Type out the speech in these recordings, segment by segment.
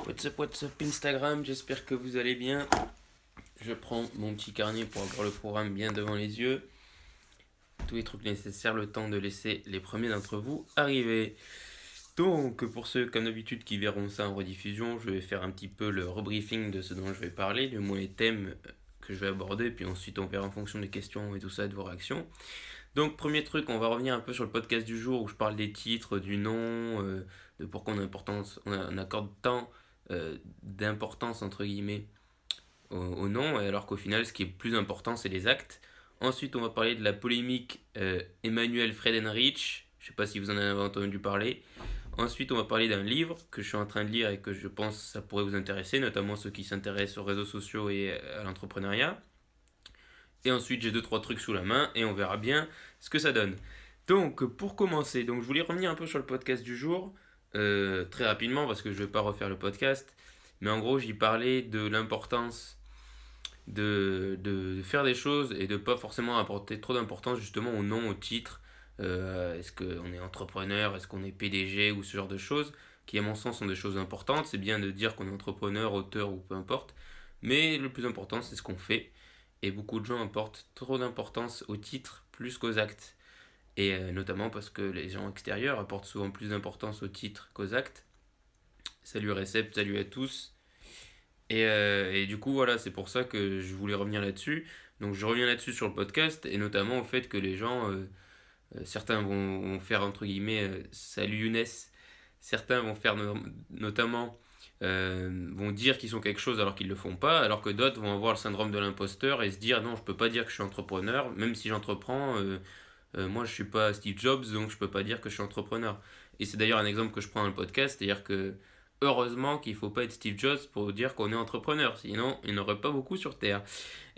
What's up Instagram, j'espère que vous allez bien. Je prends mon petit carnet pour avoir le programme bien devant les yeux. Tous les trucs nécessaires, le temps de laisser les premiers d'entre vous arriver. Donc, pour ceux comme d'habitude qui verront ça en rediffusion, je vais faire un petit peu le rebriefing de ce dont je vais parler, du moins les thèmes que je vais aborder, puis ensuite on verra en fonction des questions et tout ça, de vos réactions. Donc, premier truc, on va revenir un peu sur le podcast du jour où je parle des titres, du nom, de pourquoi on accorde tant d'importance entre guillemets au nom, alors qu'au final, ce qui est plus important, c'est les actes. Ensuite, on va parler de la polémique Emmanuel Friedenreich. Je ne sais pas si vous en avez entendu parler. Ensuite, on va parler d'un livre que je suis en train de lire et que je pense ça pourrait vous intéresser, notamment ceux qui s'intéressent aux réseaux sociaux et à l'entrepreneuriat. Et ensuite, j'ai 2-3 trucs sous la main et on verra bien ce que ça donne. Donc, pour commencer, je voulais revenir un peu sur le podcast du jour, très rapidement parce que je ne vais pas refaire le podcast. Mais en gros, j'y parlais de l'importance de faire des choses et de ne pas forcément apporter trop d'importance justement au nom, au titre. Est-ce qu'on est entrepreneur, est-ce qu'on est PDG ou ce genre de choses, qui à mon sens sont des choses importantes. C'est bien de dire qu'on est entrepreneur, auteur ou peu importe. Mais le plus important, c'est ce qu'on fait. Et beaucoup de gens apportent trop d'importance au titre plus qu'aux actes. Et notamment parce que les gens extérieurs apportent souvent plus d'importance au titre qu'aux actes. Salut Recep, salut à tous. Et du coup, voilà, c'est pour ça que je voulais revenir là-dessus. Donc je reviens là-dessus sur le podcast et notamment au fait que les gens, certains vont faire entre guillemets salut Younes, certains vont faire notamment vont dire qu'ils sont quelque chose alors qu'ils ne le font pas, alors que d'autres vont avoir le syndrome de l'imposteur et se dire non, je peux pas dire que je suis entrepreneur, même si j'entreprends, moi je suis pas Steve Jobs donc je peux pas dire que je suis entrepreneur. Et c'est d'ailleurs un exemple que je prends dans le podcast, c'est-à-dire que heureusement qu'il faut pas être Steve Jobs pour dire qu'on est entrepreneur, sinon il n'y en aurait pas beaucoup sur Terre.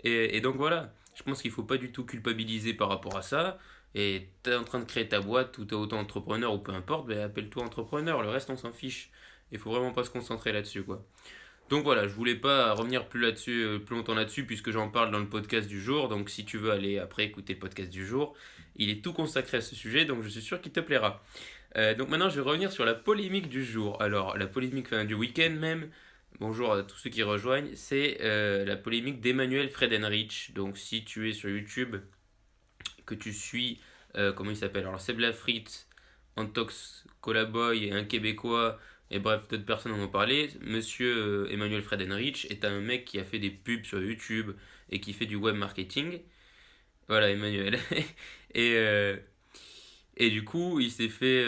Et donc voilà, je pense qu'il faut pas du tout culpabiliser par rapport à ça. Et tu es en train de créer ta boîte, ou tu es auto-entrepreneur ou peu importe, ben appelle-toi entrepreneur, le reste on s'en fiche. Il faut vraiment pas se concentrer là-dessus quoi. Donc voilà, je voulais pas revenir plus là-dessus, plus longtemps là-dessus puisque j'en parle dans le podcast du jour. Donc si tu veux aller après écouter le podcast du jour, il est tout consacré à ce sujet, donc je suis sûr qu'il te plaira. Donc maintenant je vais revenir sur la polémique du jour. Alors la polémique du week-end même, bonjour à tous ceux qui rejoignent, c'est la polémique d'Emmanuel Friedenreich. Donc si tu es sur YouTube, que tu suis, comment il s'appelle, alors Seb Lafrite, Antox Colaboy et un Québécois, et bref, d'autres personnes en ont parlé. Monsieur Emmanuel Friedenreich est un mec qui a fait des pubs sur YouTube et qui fait du web marketing. Voilà, Emmanuel. et, euh, et du coup, il s'est fait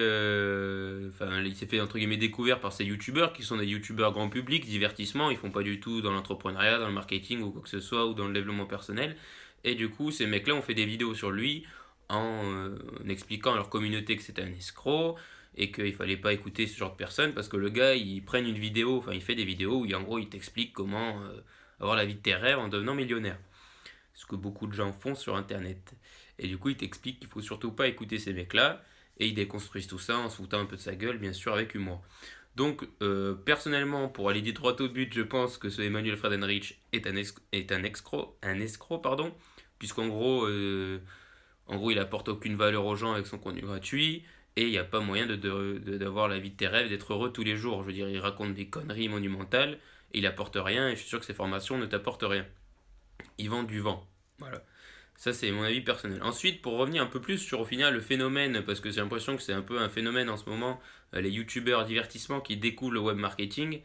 entre guillemets découvert par ces youtubeurs qui sont des youtubeurs grand public, divertissement. Ils font pas du tout dans l'entrepreneuriat, dans le marketing ou quoi que ce soit, ou dans le développement personnel. Et du coup, ces mecs-là ont fait des vidéos sur lui en expliquant à leur communauté que c'était un escroc et qu'il fallait pas écouter ce genre de personnes parce que le gars, il prenne une vidéo, enfin, il fait des vidéos où en gros, il t'explique comment avoir la vie de tes rêves en devenant millionnaire. Ce que beaucoup de gens font sur internet. Et du coup, il t'explique qu'il faut surtout pas écouter ces mecs-là et ils déconstruisent tout ça en se foutant un peu de sa gueule, bien sûr, avec humour. Donc, personnellement, pour aller dit droit au but, je pense que ce Emmanuel Friedenreich est un escroc, pardon, puisqu'en gros, il apporte aucune valeur aux gens avec son contenu gratuit et il n'y a pas moyen d'avoir la vie de tes rêves, d'être heureux tous les jours. Je veux dire, il raconte des conneries monumentales et il apporte rien et je suis sûr que ses formations ne t'apportent rien. Il vend du vent. Voilà. Ça, c'est mon avis personnel. Ensuite, pour revenir un peu plus sur au final le phénomène, parce que j'ai l'impression que c'est un peu un phénomène en ce moment, les youtubeurs divertissement qui découvrent le web marketing,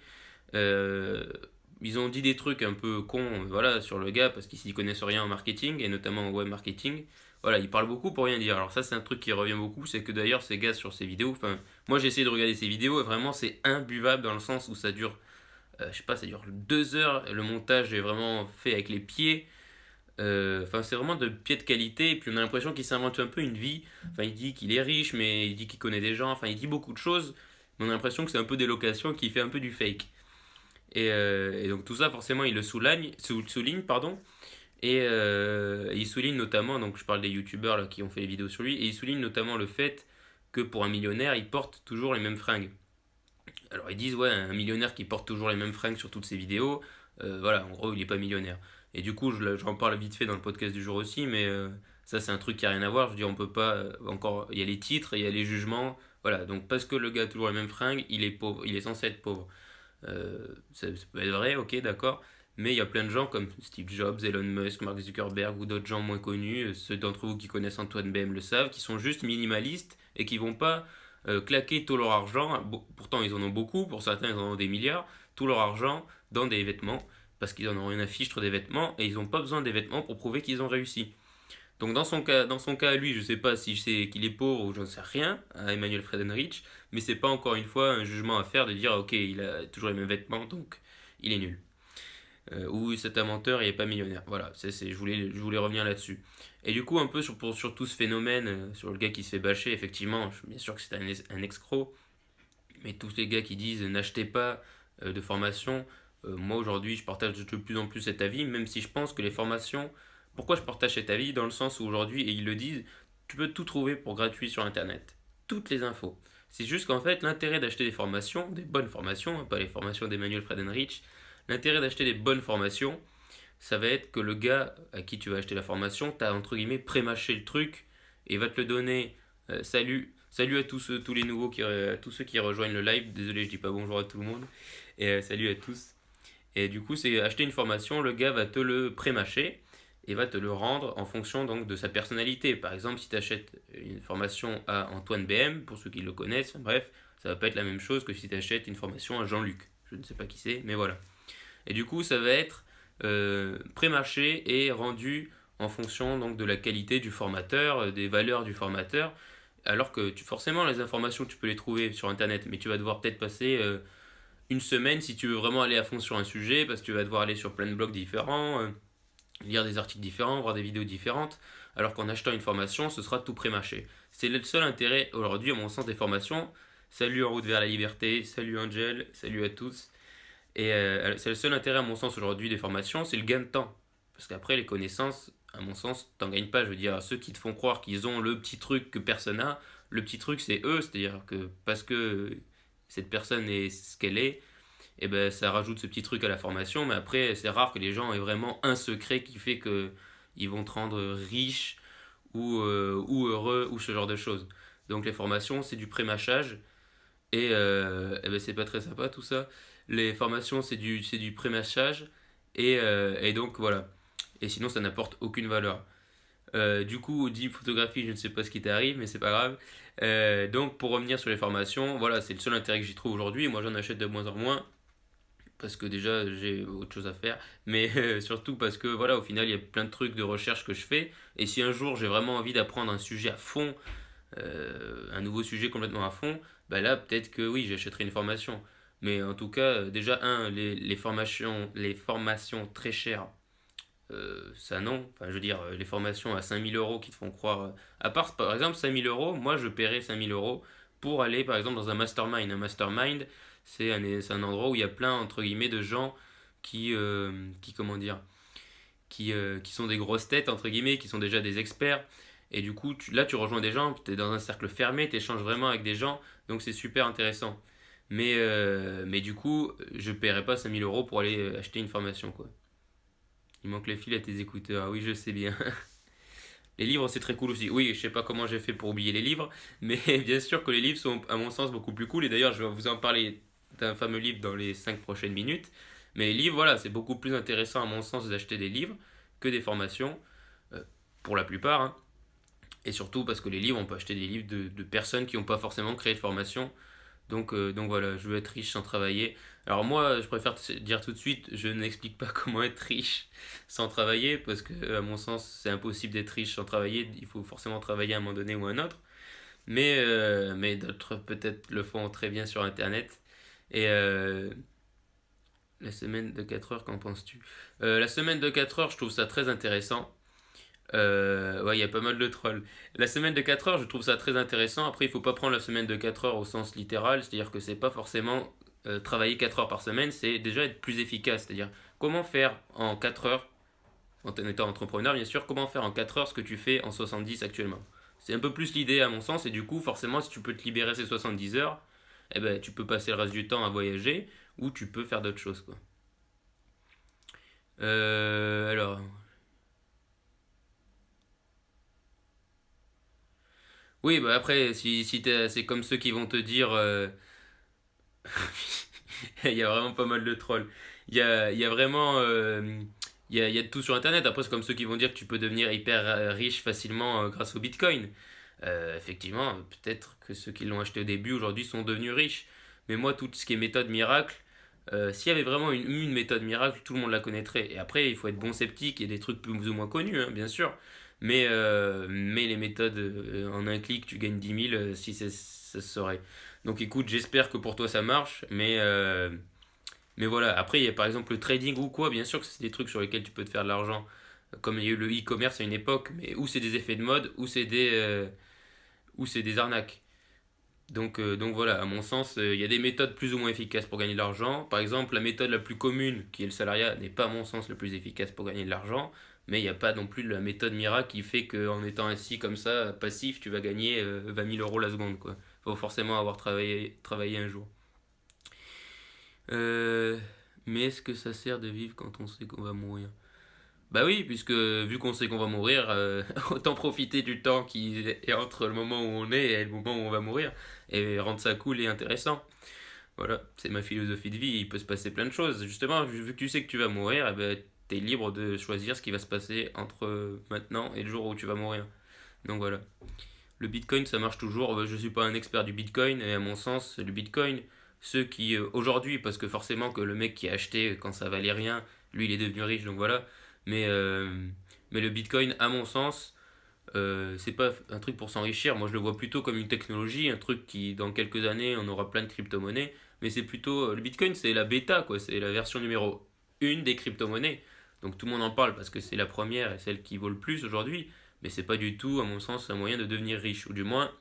euh, ils ont dit des trucs un peu cons voilà, sur le gars parce qu'ils s'y connaissent rien en marketing et notamment au web marketing. Voilà, ils parlent beaucoup pour rien dire. Alors ça, c'est un truc qui revient beaucoup, c'est que d'ailleurs ces gars sur ces vidéos, enfin, moi j'ai essayé de regarder ces vidéos et vraiment c'est imbuvable dans le sens où ça dure, je sais pas, ça dure 2 heures, le montage est vraiment fait avec les pieds. Enfin, c'est vraiment de pied de qualité. Et puis, on a l'impression qu'il s'invente un peu une vie. Enfin, il dit qu'il est riche, mais il dit qu'il connaît des gens. Enfin, il dit beaucoup de choses. Mais on a l'impression que c'est un peu des locations, qu'il fait un peu du fake. Et donc, tout ça, forcément, il le souligne, pardon. Et il souligne notamment, donc je parle des youtubeurs là, qui ont fait des vidéos sur lui, et il souligne notamment le fait que pour un millionnaire, il porte toujours les mêmes fringues. Alors ils disent, ouais, un millionnaire qui porte toujours les mêmes fringues sur toutes ses vidéos, voilà, en gros, il n'est pas millionnaire. Et du coup, j'en parle vite fait dans le podcast du jour aussi, mais ça, c'est un truc qui a rien à voir. Je veux dire, on peut pas, encore, il y a les titres, il y a les jugements, voilà. Donc, parce que le gars a toujours les mêmes fringues, il est pauvre, il est censé être pauvre. Ça peut être vrai, ok, d'accord. Mais il y a plein de gens comme Steve Jobs, Elon Musk, Mark Zuckerberg ou d'autres gens moins connus, ceux d'entre vous qui connaissent Antoine BM le savent, qui sont juste minimalistes et qui vont pas claquer tout leur argent. Pourtant, ils en ont beaucoup, pour certains, ils en ont des milliards, tout leur argent dans des vêtements, parce qu'ils en ont rien à fichtre des vêtements et ils n'ont pas besoin des vêtements pour prouver qu'ils ont réussi. Donc dans son cas, lui, je sais pas si je sais qu'il est pauvre ou j'en sais rien, à Emmanuel Friedenreich, mais c'est pas encore une fois un jugement à faire de dire ok, il a toujours les mêmes vêtements, donc il est nul. Ou c'est un menteur, il est pas millionnaire. Voilà, je voulais revenir là-dessus. Et du coup, un peu sur tout ce phénomène, sur le gars qui se fait bâcher, effectivement, bien sûr que c'est un escroc, mais tous les gars qui disent n'achetez pas de formation, moi aujourd'hui je partage de plus en plus cet avis, même si je pense que les formations, pourquoi je partage cet avis? Dans le sens où aujourd'hui, et ils le disent, tu peux tout trouver pour gratuit sur Internet. Toutes les infos. C'est juste qu'en fait, l'intérêt d'acheter des formations, des bonnes formations, hein, pas les formations d'Emmanuel Friedenreich, l'intérêt d'acheter des bonnes formations, ça va être que le gars à qui tu vas acheter la formation, t'as entre guillemets pré-mâché le truc et va te le donner. Salut à tous les nouveaux, tous ceux qui rejoignent le live. Désolé, je dis pas bonjour à tout le monde. Et salut à tous. Et du coup, c'est acheter une formation, le gars va te le pré-mâcher et va te le rendre en fonction donc de sa personnalité. Par exemple, si tu achètes une formation à Antoine BM, pour ceux qui le connaissent, bref, ça va pas être la même chose que si tu achètes une formation à Jean-Luc. Je ne sais pas qui c'est, mais voilà. Et du coup, ça va être pré-marché et rendu en fonction donc de la qualité du formateur, des valeurs du formateur. Alors que forcément, les informations, tu peux les trouver sur Internet, mais tu vas devoir peut-être passer une semaine si tu veux vraiment aller à fond sur un sujet, parce que tu vas devoir aller sur plein de blogs différents, lire des articles différents, voir des vidéos différentes. Alors qu'en achetant une formation, ce sera tout pré-marché. C'est le seul intérêt aujourd'hui, à mon sens, des formations. Salut En route vers la liberté, salut Angel, salut à tous. Et c'est le seul intérêt, à mon sens, aujourd'hui des formations, c'est le gain de temps. Parce qu'après, les connaissances, à mon sens, t'en gagnes pas. Je veux dire, ceux qui te font croire qu'ils ont le petit truc que personne n'a, le petit truc, c'est eux. C'est-à-dire que parce que cette personne est ce qu'elle est, et ben ça rajoute ce petit truc à la formation. Mais après, c'est rare que les gens aient vraiment un secret qui fait que ils vont te rendre riche ou heureux ou ce genre de choses. Donc les formations, c'est du pré-mâchage et ben c'est pas très sympa tout ça. Les formations, c'est du pré-mâchage et donc voilà. Et sinon, ça n'apporte aucune valeur. Du coup, dit photographie, je ne sais pas ce qui t'arrive, mais c'est pas grave. Donc, pour revenir sur les formations, voilà, c'est le seul intérêt que j'y trouve aujourd'hui. Moi, j'en achète de moins en moins parce que déjà, j'ai autre chose à faire. Mais surtout parce que, voilà, au final, il y a plein de trucs de recherche que je fais. Et si un jour, j'ai vraiment envie d'apprendre un sujet à fond, un nouveau sujet complètement à fond, bah là, peut-être que oui, j'achèterai une formation. Mais en tout cas, déjà, les formations très chères, ça non. Enfin, je veux dire, les formations à 5 000 € qui te font croire. À part, par exemple, 5 000 €, moi je paierais 5 000 € pour aller, par exemple, dans un mastermind. Un mastermind, c'est un endroit où il y a plein, entre guillemets, de gens comment dire, qui sont des grosses têtes, entre guillemets, qui sont déjà des experts. Et du coup, là, tu rejoins des gens, tu es dans un cercle fermé, tu échanges vraiment avec des gens, donc c'est super intéressant. Mais du coup, je ne paierai pas 5 000 € pour aller acheter une formation, quoi. Il manque les fils à tes écouteurs. Ah oui, je sais bien. Les livres, c'est très cool aussi. Oui, je sais pas comment j'ai fait pour oublier les livres, mais bien sûr que les livres sont, à mon sens, beaucoup plus cool. Et d'ailleurs, je vais vous en parler d'un fameux livre dans les 5 prochaines minutes. Mais les livres, voilà, c'est beaucoup plus intéressant, à mon sens, d'acheter des livres que des formations, euh, pour la plupart, hein. Et surtout parce que les livres, on peut acheter des livres de personnes qui n'ont pas forcément créé de formation. Donc voilà, je veux être riche sans travailler. Alors moi, je préfère dire tout de suite, je n'explique pas comment être riche sans travailler, parce que à mon sens, c'est impossible d'être riche sans travailler. Il faut forcément travailler à un moment donné ou à un autre. Mais d'autres peut-être le font très bien sur Internet. Et la semaine de 4 heures, qu'en penses-tu? La semaine de 4 heures, je trouve ça très intéressant. Ouais, il y a pas mal de trolls. La semaine de 4 heures, je trouve ça très intéressant. Après, il faut pas prendre la semaine de 4 heures au sens littéral, c'est-à-dire que c'est pas forcément travailler 4 heures par semaine, c'est déjà être plus efficace. C'est-à-dire comment faire en 4 heures, en étant entrepreneur bien sûr, comment faire en 4 heures ce que tu fais en 70 actuellement. C'est un peu plus l'idée à mon sens, et du coup, forcément, si tu peux te libérer ces 70 heures, eh ben, tu peux passer le reste du temps à voyager ou tu peux faire d'autres choses, quoi. Alors, oui, bah après, si c'est comme ceux qui vont te dire Il y a vraiment pas mal de trolls. Il y a vraiment. Il y a de tout sur Internet. Après, c'est comme ceux qui vont dire que tu peux devenir hyper riche facilement grâce au Bitcoin. Effectivement, peut-être que ceux qui l'ont acheté au début aujourd'hui sont devenus riches. Mais moi, tout ce qui est méthode miracle, s'il y avait vraiment une méthode miracle, tout le monde la connaîtrait. Et après, il faut être bon sceptique. Il y a des trucs plus ou moins connus, hein, bien sûr. Mais les méthodes en un clic, tu gagnes 10 000 si ça se saurait. Donc écoute, j'espère que pour toi ça marche. Mais voilà, après, il y a par exemple le trading ou quoi. Bien sûr que c'est des trucs sur lesquels tu peux te faire de l'argent. Comme il y a eu le e-commerce à une époque, mais où c'est des effets de mode, ou c'est des arnaques. Donc voilà, à mon sens, il y a des méthodes plus ou moins efficaces pour gagner de l'argent. Par exemple, la méthode la plus commune, qui est le salariat, n'est pas à mon sens la plus efficace pour gagner de l'argent. Mais il n'y a pas non plus la méthode miracle qui fait qu'en étant assis comme ça, passif, tu vas gagner 20 000 euros la seconde, quoi. Faut forcément avoir travaillé un jour. Euh, mais est-ce que ça sert de vivre quand on sait qu'on va mourir? Bah oui, puisque vu qu'on sait qu'on va mourir, autant profiter du temps qui est entre le moment où on est et le moment où on va mourir, et rendre ça cool et intéressant. Voilà, c'est ma philosophie de vie, il peut se passer plein de choses. Justement, vu que tu sais que tu vas mourir, eh ben, t'es libre de choisir ce qui va se passer entre maintenant et le jour où tu vas mourir. Donc voilà. Le Bitcoin, ça marche toujours. Je ne suis pas un expert du Bitcoin, et à mon sens, le Bitcoin, ceux qui, aujourd'hui, parce que forcément que le mec qui a acheté quand ça valait rien, lui, il est devenu riche, donc voilà. Mais, euh, mais le Bitcoin, à mon sens, c'est pas un truc pour s'enrichir. Moi, je le vois plutôt comme une technologie, un truc qui, dans quelques années, on aura plein de crypto-monnaies. Mais c'est plutôt. Le Bitcoin, c'est la bêta, quoi. C'est la version numéro 1 des crypto-monnaies. Donc tout le monde en parle parce que c'est la première et celle qui vaut le plus aujourd'hui. Mais c'est pas du tout, à mon sens, un moyen de devenir riche. Ou du moins,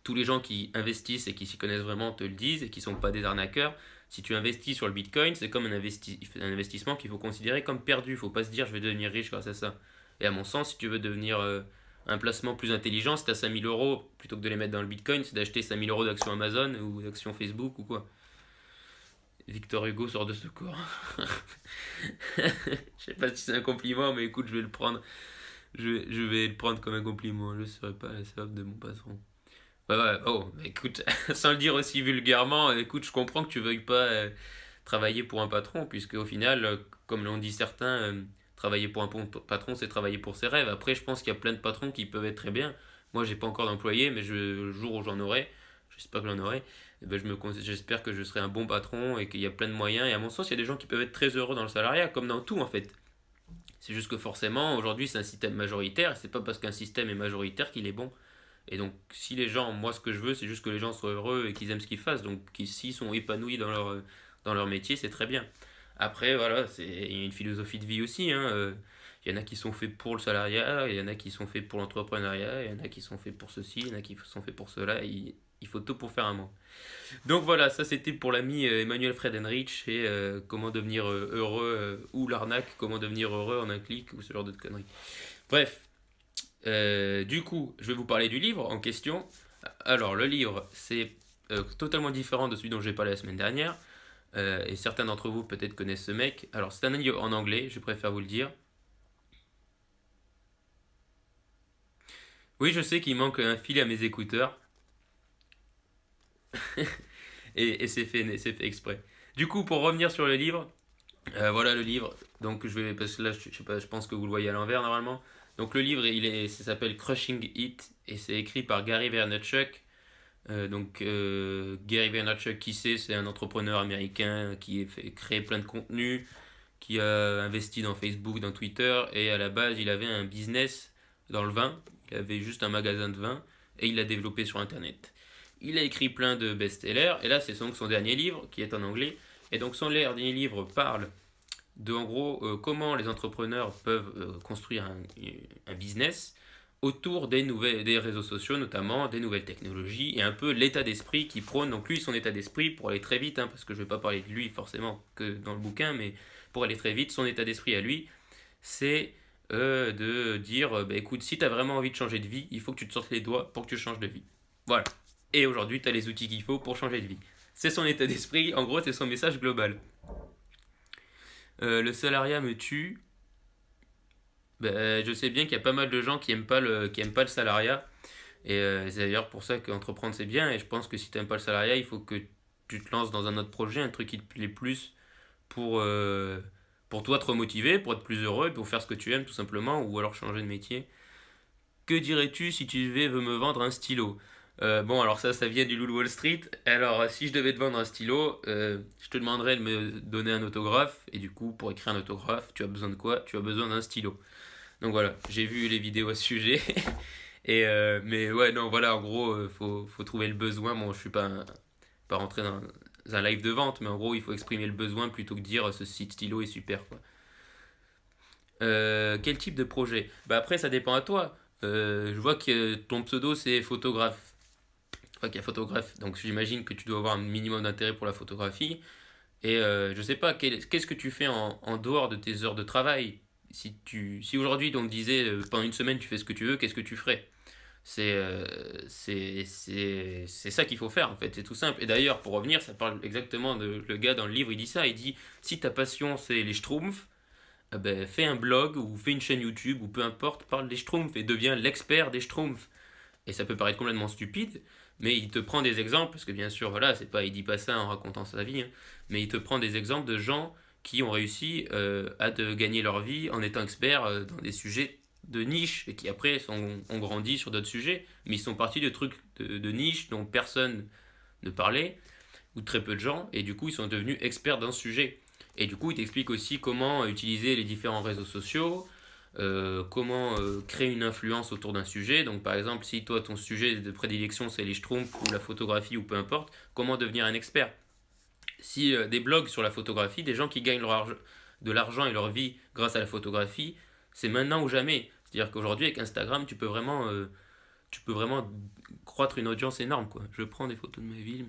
tous les gens qui investissent et qui s'y connaissent vraiment te le disent et qui sont pas des arnaqueurs. Si tu investis sur le Bitcoin, c'est comme un investissement qu'il faut considérer comme perdu. Il faut pas se dire je vais devenir riche grâce à ça. Et à mon sens, si tu veux devenir un placement plus intelligent, si tu as 5 000 euros, plutôt que de les mettre dans le Bitcoin, c'est d'acheter 5 000 euros d'actions Amazon ou d'actions Facebook ou quoi. Victor Hugo sort de ce corps. Je sais pas si c'est un compliment, mais écoute, je vais le prendre. Je vais le prendre comme un compliment. Je ne serai pas la salve de mon patron. Ouais, ouais, oh, bah écoute, sans le dire aussi vulgairement, écoute, je comprends que tu veuilles pas travailler pour un patron, puisque au final, comme l'ont dit certains, travailler pour un patron, c'est travailler pour ses rêves. Après, je pense qu'il y a plein de patrons qui peuvent être très bien. Moi, j'ai pas encore d'employé, mais le jour où j'en aurai, j'espère que j'en aurai, eh ben, j'espère que je serai un bon patron et qu'il y a plein de moyens. Et à mon sens, il y a des gens qui peuvent être très heureux dans le salariat, comme dans tout en fait. C'est juste que forcément, aujourd'hui, c'est un système majoritaire, et c'est pas parce qu'un système est majoritaire qu'il est bon. Et donc, si les gens, moi, ce que je veux, c'est juste que les gens soient heureux et qu'ils aiment ce qu'ils fassent. Donc, s'ils sont épanouis dans leur métier, c'est très bien. Après, voilà, il y a une philosophie de vie aussi, hein. Il y en a qui sont faits pour le salariat, il y en a qui sont faits pour l'entrepreneuriat, il y en a qui sont faits pour ceci, il y en a qui sont faits pour cela. Il faut tout pour faire un monde. Donc voilà, ça c'était pour l'ami Emmanuel Fredenrich et comment devenir heureux ou l'arnaque, comment devenir heureux en un clic ou ce genre de conneries. Bref, du coup, je vais vous parler du livre en question. Alors, le livre, c'est totalement différent de celui dont j'ai parlé la semaine dernière. Et certains d'entre vous peut-être connaissent ce mec. Alors, c'est un livre en anglais, je préfère vous le dire. Oui, je sais qu'il manque un fil à mes écouteurs. Et c'est fait exprès. Du coup, pour revenir sur le livre, voilà le livre. Donc, parce que là, je sais pas, je pense que vous le voyez à l'envers normalement. Donc, le livre, ça s'appelle Crushing It et c'est écrit par Gary Vaynerchuk. Gary Vaynerchuk, qui c'est un entrepreneur américain qui a créé plein de contenus, qui a investi dans Facebook, dans Twitter, et à la base, il avait un business dans le vin. Il avait juste un magasin de vin et il l'a développé sur Internet. Il a écrit plein de best-sellers, et là, c'est son dernier livre qui est en anglais. Et donc, son dernier livre parle de, en gros, comment les entrepreneurs peuvent construire un business autour des réseaux sociaux, notamment des nouvelles technologies, et un peu l'état d'esprit qui prône. Donc lui, son état d'esprit, pour aller très vite, hein, parce que je ne vais pas parler de lui forcément que dans le bouquin, mais pour aller très vite, son état d'esprit à lui, c'est de dire, bah, écoute, si tu as vraiment envie de changer de vie, il faut que tu te sortes les doigts pour que tu changes de vie. Voilà. Et aujourd'hui, tu as les outils qu'il faut pour changer de vie. C'est son état d'esprit, en gros, c'est son message global. Le salariat me tue. Ben, je sais bien qu'il y a pas mal de gens qui aiment pas le salariat. Et c'est d'ailleurs pour ça qu'entreprendre c'est bien. Et je pense que si tu n'aimes pas le salariat, il faut que tu te lances dans un autre projet, un truc qui te plaît plus pour, pour toi te remotiver, pour être plus heureux, pour faire ce que tu aimes tout simplement, ou alors changer de métier. Que dirais-tu si tu veux me vendre un stylo? Bon, alors ça vient du Loup de Wall Street. Alors, si je devais te vendre un stylo, je te demanderais de me donner un autographe. Et du coup, pour écrire un autographe, tu as besoin de quoi? Tu as besoin d'un stylo. Donc voilà, j'ai vu les vidéos à ce sujet. Mais ouais, non, voilà, en gros, faut trouver le besoin. Bon, je suis pas rentré dans un live de vente, mais en gros, il faut exprimer le besoin plutôt que dire ce site stylo est super, quoi. Quel type de projet? Bah après, ça dépend à toi. Je vois que ton pseudo c'est photographe. Enfin, qu'il y a photographe. Donc j'imagine que tu dois avoir un minimum d'intérêt pour la photographie. Et je sais pas, qu'est-ce que tu fais en dehors de tes heures de travail? Si aujourd'hui on te disait pendant une semaine tu fais ce que tu veux, qu'est-ce que tu ferais? C'est ça qu'il faut faire en fait, c'est tout simple. Et d'ailleurs, pour revenir, ça parle exactement de. Le gars dans le livre, il dit ça, il dit si ta passion c'est les schtroumpfs, eh ben, fais un blog ou fais une chaîne YouTube ou peu importe, parle des schtroumpfs et deviens l'expert des schtroumpfs. Et ça peut paraître complètement stupide, mais il te prend des exemples, parce que bien sûr, voilà, c'est pas, il dit pas ça en racontant sa vie, hein, mais il te prend des exemples de gens qui ont réussi gagner leur vie en étant experts dans des sujets de niche et qui après ont grandi sur d'autres sujets, mais ils sont partis de trucs de niche dont personne ne parlait, ou très peu de gens, et du coup ils sont devenus experts d'un sujet. Et du coup, il t'explique aussi comment utiliser les différents réseaux sociaux, comment créer une influence autour d'un sujet. Donc, par exemple, si toi, ton sujet de prédilection, c'est les schtroumpfs ou la photographie ou peu importe, comment devenir un expert? Si des blogs sur la photographie, des gens qui gagnent de l'argent et leur vie grâce à la photographie, c'est maintenant ou jamais. C'est-à-dire qu'aujourd'hui, avec Instagram, tu peux vraiment croître une audience énorme, quoi. Je prends des photos de ma ville.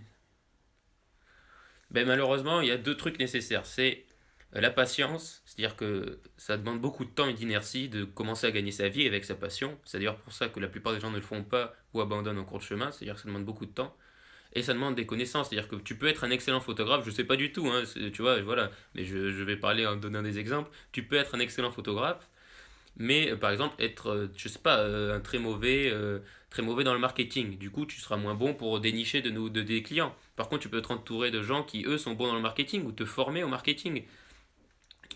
Ben, malheureusement, il y a deux trucs nécessaires. C'est la patience, c'est-à-dire que ça demande beaucoup de temps et d'inertie de commencer à gagner sa vie avec sa passion. C'est d'ailleurs pour ça que la plupart des gens ne le font pas ou abandonnent en cours de chemin, c'est-à-dire que ça demande beaucoup de temps. Et ça demande des connaissances, c'est-à-dire que tu peux être un excellent photographe, je sais pas du tout, hein, tu vois, voilà, mais je vais parler en donnant des exemples. Tu peux être un excellent photographe, mais par exemple être, je sais pas, un très mauvais dans le marketing. Du coup, tu seras moins bon pour dénicher des clients. Par contre, tu peux t'entourer de gens qui, eux, sont bons dans le marketing ou te former au marketing.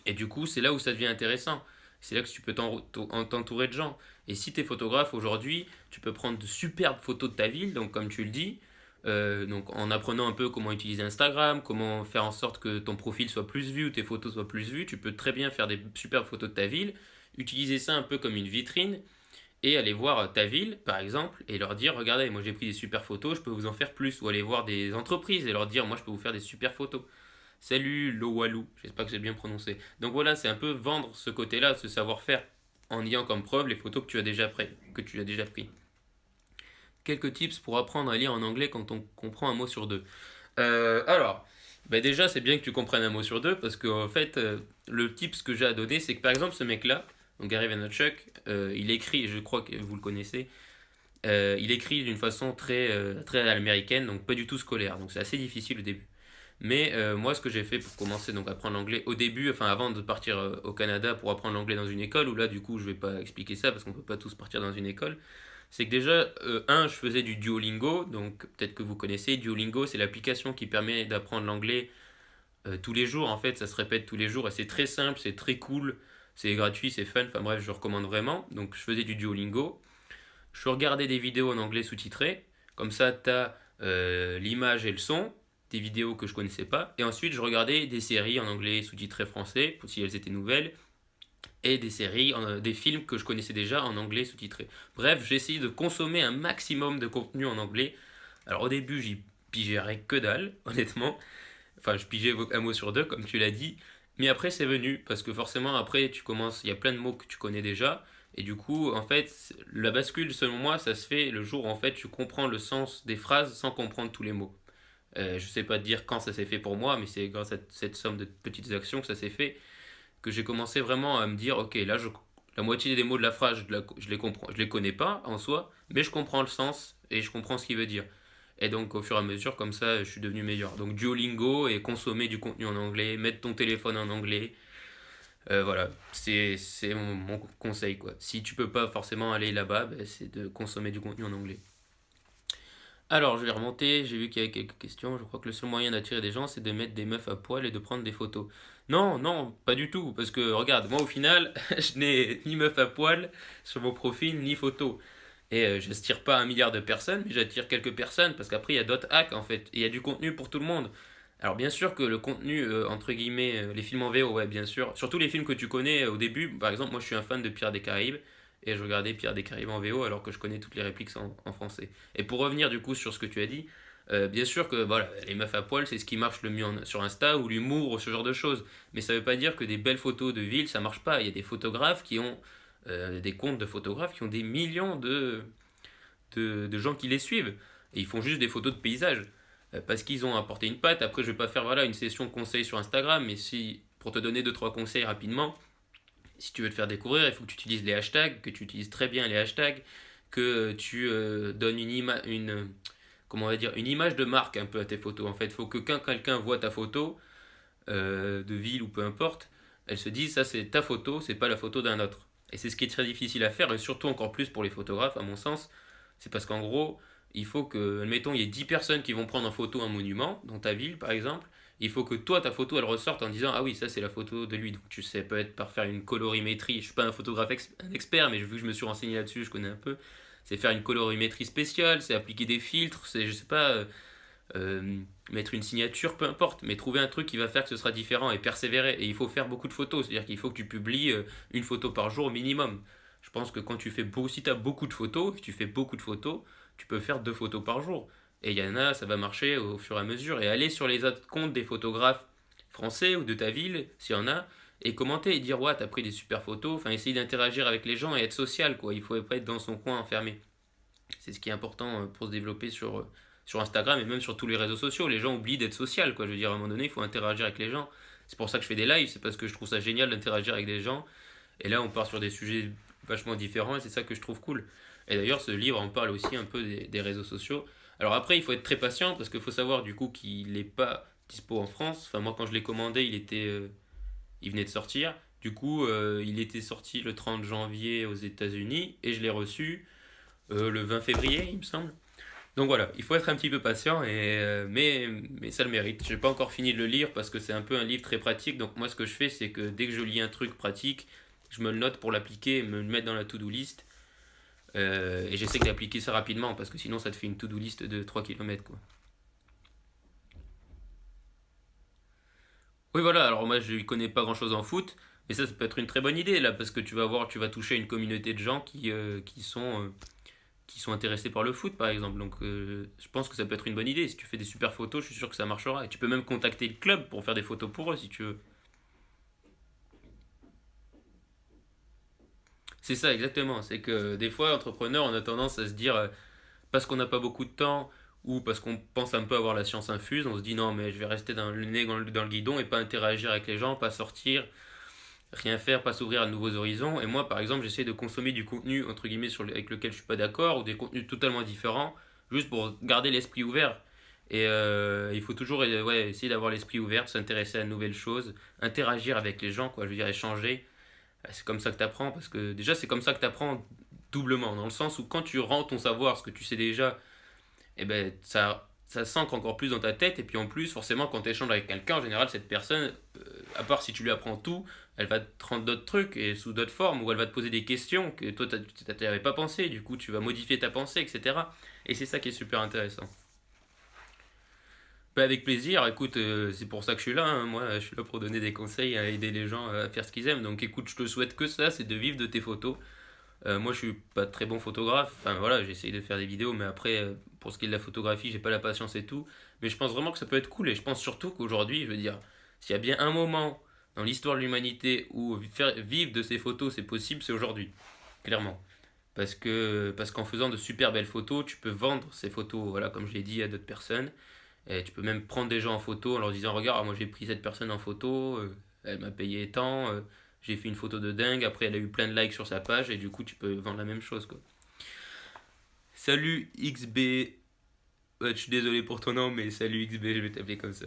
Et du coup, c'est là où ça devient intéressant. C'est là que tu peux t'entourer de gens. Et si tu es photographe aujourd'hui, tu peux prendre de superbes photos de ta ville, donc comme tu le dis, donc en apprenant un peu comment utiliser Instagram, comment faire en sorte que ton profil soit plus vu, tes photos soient plus vues, tu peux très bien faire des superbes photos de ta ville, utiliser ça un peu comme une vitrine et aller voir ta ville par exemple et leur dire regardez, moi j'ai pris des super photos, je peux vous en faire plus, ou aller voir des entreprises et leur dire moi je peux vous faire des super photos. Salut Lowalou, j'espère que j'ai bien prononcé. Donc voilà, c'est un peu vendre ce côté-là, ce savoir-faire, en ayant comme preuve les photos que tu as déjà pris. Quelques tips pour apprendre à lire en anglais quand on comprend un mot sur deux. Alors, bah déjà c'est bien que tu comprennes un mot sur deux parce qu'en fait, le tips que j'ai à donner, c'est que par exemple ce mec-là, donc Gary Vaynerchuk, il écrit, je crois que vous le connaissez, il écrit d'une façon très américaine, donc pas du tout scolaire, donc c'est assez difficile au début. Mais moi, ce que j'ai fait pour commencer donc à apprendre l'anglais au début, enfin avant de partir au Canada pour apprendre l'anglais dans une école, où là du coup je vais pas expliquer ça parce qu'on peut pas tous partir dans une école, c'est que déjà, je faisais du Duolingo, donc peut-être que vous connaissez, Duolingo c'est l'application qui permet d'apprendre l'anglais tous les jours, en fait ça se répète tous les jours et c'est très simple, c'est très cool, c'est gratuit, c'est fun, enfin bref, je recommande vraiment. Donc je faisais du Duolingo, je regardais des vidéos en anglais sous-titrées, comme ça tu as l'image et le son, des vidéos que je connaissais pas, et ensuite je regardais des séries en anglais sous-titré français, si elles étaient nouvelles, et des séries, des films que je connaissais déjà en anglais sous-titré. Bref, j'ai essayé de consommer un maximum de contenu en anglais. Alors au début, j'y pigeais que dalle, honnêtement. Enfin, je pigeais un mot sur deux, comme tu l'as dit. Mais après, c'est venu, parce que forcément, après, tu commences, il y a plein de mots que tu connais déjà. Et du coup, en fait, la bascule, selon moi, ça se fait le jour où, en fait, tu comprends le sens des phrases sans comprendre tous les mots. Je sais pas te dire quand ça s'est fait pour moi, mais c'est grâce à cette somme de petites actions que ça s'est fait, que j'ai commencé vraiment à me dire, ok, là, la moitié des mots de la phrase, je les comprends, je les connais pas en soi, mais je comprends le sens et je comprends ce qu'il veut dire. Et donc, au fur et à mesure, comme ça, je suis devenu meilleur. Donc, Duolingo et consommer du contenu en anglais, mettre ton téléphone en anglais. Voilà, c'est mon conseil, quoi. Si tu peux pas forcément aller là-bas, ben, c'est de consommer du contenu en anglais. Alors, je vais remonter, j'ai vu qu'il y avait quelques questions. Je crois que le seul moyen d'attirer des gens, c'est de mettre des meufs à poil et de prendre des photos. Non, non, pas du tout. Parce que, regarde, moi au final, je n'ai ni meuf à poil sur mon profil, ni photo. Et je n'attire pas un milliard de personnes, mais j'attire quelques personnes. Parce qu'après, il y a d'autres hacks, en fait. Et il y a du contenu pour tout le monde. Alors, bien sûr que le contenu, entre guillemets, les films en VO, ouais, bien sûr. Surtout les films que tu connais au début. Par exemple, moi, je suis un fan de Pirates des Caraïbes. Et je regardais Pirates des Caraïbes en VO alors que je connais toutes les répliques en français. Et pour revenir du coup sur ce que tu as dit, bien sûr que voilà, les meufs à poil, c'est ce qui marche le mieux sur Insta ou l'humour ou ce genre de choses. Mais ça veut pas dire que des belles photos de ville, ça marche pas. Il y a des photographes qui ont des comptes de photographes qui ont des millions de gens qui les suivent. Et ils font juste des photos de paysages. Parce qu'ils ont apporté une patte. Après, je vais pas faire voilà, une session de conseils sur Instagram, mais si, pour te donner deux trois conseils rapidement, si tu veux te faire découvrir, il faut que tu utilises les hashtags, que tu utilises très bien les hashtags, que tu donnes comment on va dire, une image de marque un peu à tes photos. En fait, il faut que quand quelqu'un voit ta photo, de ville ou peu importe, elle se dise ça c'est ta photo, c'est pas la photo d'un autre. Et c'est ce qui est très difficile à faire, et surtout encore plus pour les photographes, à mon sens. C'est parce qu'en gros, il faut que, admettons, il y ait 10 personnes qui vont prendre en photo un monument, dans ta ville par exemple. Il faut que toi, ta photo, elle ressorte en disant ah oui, ça c'est la photo de lui. Donc tu sais, peut-être par faire une colorimétrie. Je suis pas un photographe un expert, mais vu que je me suis renseigné là-dessus, je connais un peu. C'est faire une colorimétrie spéciale, c'est appliquer des filtres, c'est, je sais pas, mettre une signature, peu importe, mais trouver un truc qui va faire que ce sera différent et persévérer. Et il faut faire beaucoup de photos, c'est-à-dire qu'il faut que tu publies une photo par jour au minimum. Je pense que quand tu fais si tu as beaucoup de photos, si tu fais beaucoup de photos, tu peux faire deux photos par jour. Et il y en a, ça va marcher au fur et à mesure. Et aller sur les autres comptes des photographes français ou de ta ville, s'il y en a, et commenter et dire ouais, t'as pris des super photos. Enfin, essayer d'interagir avec les gens et être social, quoi. Il faut pas être dans son coin enfermé. C'est ce qui est important pour se développer sur Instagram et même sur tous les réseaux sociaux. Les gens oublient d'être social, quoi. Je veux dire, à un moment donné, il faut interagir avec les gens. C'est pour ça que je fais des lives, c'est parce que je trouve ça génial d'interagir avec des gens. Et là, on part sur des sujets vachement différents et c'est ça que je trouve cool. Et d'ailleurs, ce livre en parle aussi un peu des réseaux sociaux. Alors après, il faut être très patient parce qu'il faut savoir du coup qu'il n'est pas dispo en France. Enfin, moi, quand je l'ai commandé, il venait de sortir. Du coup, il était sorti le 30 janvier aux États-Unis et je l'ai reçu le 20 février, il me semble. Donc voilà, il faut être un petit peu patient, mais ça le mérite. J'ai pas encore fini de le lire parce que c'est un peu un livre très pratique. Donc moi, ce que je fais, c'est que dès que je lis un truc pratique, je me le note pour l'appliquer et me le mettre dans la to-do list. Et j'essaie d'appliquer ça rapidement parce que sinon, ça te fait une to-do list de 3 kilomètres quoi. Oui, voilà, alors moi, je ne connais pas grand-chose en foot, mais ça peut être une très bonne idée là parce que tu vas voir, tu vas toucher une communauté de gens qui sont intéressés par le foot, par exemple. Donc, je pense que ça peut être une bonne idée. Si tu fais des super photos, je suis sûr que ça marchera. Et tu peux même contacter le club pour faire des photos pour eux, si tu veux. C'est ça, exactement. C'est que des fois, entrepreneurs, on a tendance à se dire, parce qu'on n'a pas beaucoup de temps, ou parce qu'on pense un peu avoir la science infuse, on se dit non, mais je vais rester dans le nez dans le guidon et pas interagir avec les gens, pas sortir, rien faire, pas s'ouvrir à de nouveaux horizons. Et moi, par exemple, j'essaie de consommer du contenu, entre guillemets, avec lequel je suis pas d'accord, ou des contenus totalement différents, juste pour garder l'esprit ouvert. Et il faut toujours ouais, essayer d'avoir l'esprit ouvert, de s'intéresser à de nouvelles choses, interagir avec les gens, quoi, je veux dire, échanger. C'est comme ça que tu apprends, parce que déjà, c'est comme ça que tu apprends doublement, dans le sens où quand tu rends ton savoir, ce que tu sais déjà, et ben ça s'ancre encore plus dans ta tête et puis en plus forcément quand tu échanges avec quelqu'un en général cette personne à part si tu lui apprends tout elle va te rendre d'autres trucs et sous d'autres formes ou elle va te poser des questions que toi tu n'avais pas pensé du coup tu vas modifier ta pensée etc et c'est ça qui est super intéressant. Bah, avec plaisir, écoute, c'est pour ça que je suis là, hein. Moi je suis là pour donner des conseils, à aider les gens à faire ce qu'ils aiment, donc écoute, je te souhaite que ça, c'est de vivre de tes photos. Moi, je suis pas très bon photographe. Enfin, voilà, j'essaye de faire des vidéos, mais après, pour ce qui est de la photographie, j'ai pas la patience et tout. Mais je pense vraiment que ça peut être cool. Et je pense surtout qu'aujourd'hui, je veux dire, s'il y a bien un moment dans l'histoire de l'humanité où faire vivre de ces photos, c'est possible, c'est aujourd'hui. Clairement. Parce qu'en faisant de super belles photos, tu peux vendre ces photos, voilà, comme je l'ai dit, à d'autres personnes. Et tu peux même prendre des gens en photo en leur disant, regarde, moi j'ai pris cette personne en photo, elle m'a payé tant, j'ai fait une photo de dingue, après elle a eu plein de likes sur sa page, et du coup tu peux vendre la même chose quoi. Salut XB, ouais, je suis désolé pour ton nom, mais salut XB, je vais t'appeler comme ça.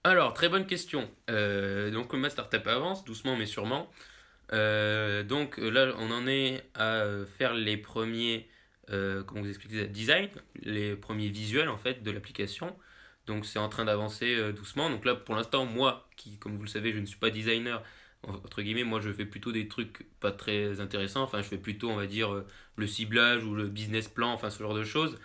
Alors, très bonne question. Donc ma startup avance, doucement mais sûrement. Donc là, on en est à faire les premiers. comment vous expliquer ça, design, les premiers visuels en fait de l'application. Donc c'est en train d'avancer doucement. Donc là pour l'instant moi qui comme vous le savez je ne suis pas designer entre guillemets, moi je fais plutôt des trucs pas très intéressants. Enfin je fais plutôt on va dire le ciblage ou le business plan, enfin ce genre de choses.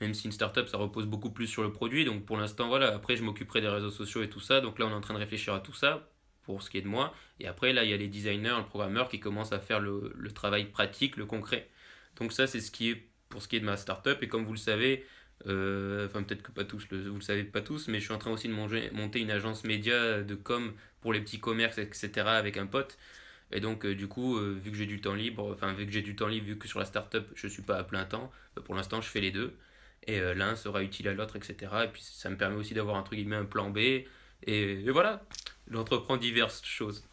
Même si une startup ça repose beaucoup plus sur le produit. Donc pour l'instant voilà, après je m'occuperai des réseaux sociaux et tout ça. Donc là on est en train de réfléchir à tout ça pour ce qui est de moi. Et après là il y a les designers, le programmeur qui commencent à faire le travail pratique, le concret. Donc ça c'est ce qui est pour ce qui est de ma startup. Et comme vous le savez, enfin peut-être que pas tous, vous le savez pas tous, mais je suis en train aussi de monter une agence média de com pour les petits commerces, etc. avec un pote. Et donc du coup, vu que j'ai du temps libre, enfin vu que j'ai du temps libre, vu que sur la startup je suis pas à plein temps, pour l'instant je fais les deux. Et l'un sera utile à l'autre, etc. Et puis ça me permet aussi d'avoir un truc, un plan B. Et voilà, j'entreprends diverses choses.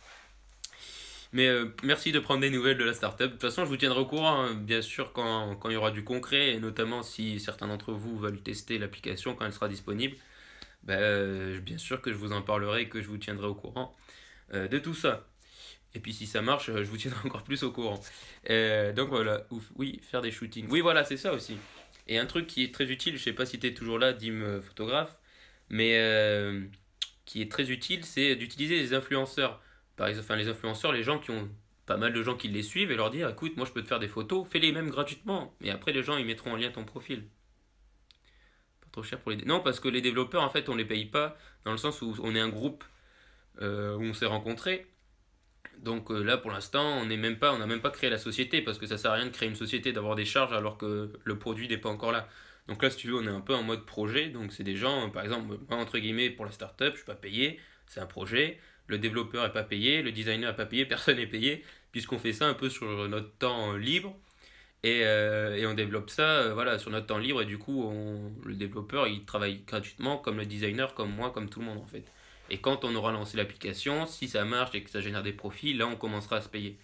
Mais merci de prendre des nouvelles de la startup. De toute façon, je vous tiendrai au courant, hein, bien sûr, quand il y aura du concret, et notamment si certains d'entre vous veulent tester l'application quand elle sera disponible. Ben, bien sûr que je vous en parlerai et que je vous tiendrai au courant de tout ça. Et puis si ça marche, je vous tiendrai encore plus au courant. Donc voilà, ouf, oui, faire des shootings. Oui, voilà, c'est ça aussi. Et un truc qui est très utile, je sais pas si tu es toujours là, Dim photographe, mais qui est très utile, c'est d'utiliser les influenceurs. Par exemple, enfin, les influenceurs, les gens qui ont pas mal de gens qui les suivent et leur dire écoute, moi je peux te faire des photos, fais-les même gratuitement. Et après, les gens ils mettront en lien ton profil. Pas trop cher pour les. Non, parce que les développeurs en fait on les paye pas dans le sens où on est un groupe où on s'est rencontrés. Donc là pour l'instant on n'a même pas créé la société parce que ça sert à rien de créer une société, d'avoir des charges alors que le produit n'est pas encore là. Donc là si tu veux on est un peu en mode projet, donc c'est des gens, par exemple moi entre guillemets pour la startup je suis pas payé, c'est un projet, le développeur est pas payé, le designer est pas payé, personne n'est payé, puisqu'on fait ça un peu sur notre temps libre et on développe ça voilà, sur notre temps libre et du coup le développeur il travaille gratuitement comme le designer, comme moi, comme tout le monde en fait. Et quand on aura lancé l'application, si ça marche et que ça génère des profits, là on commencera à se payer.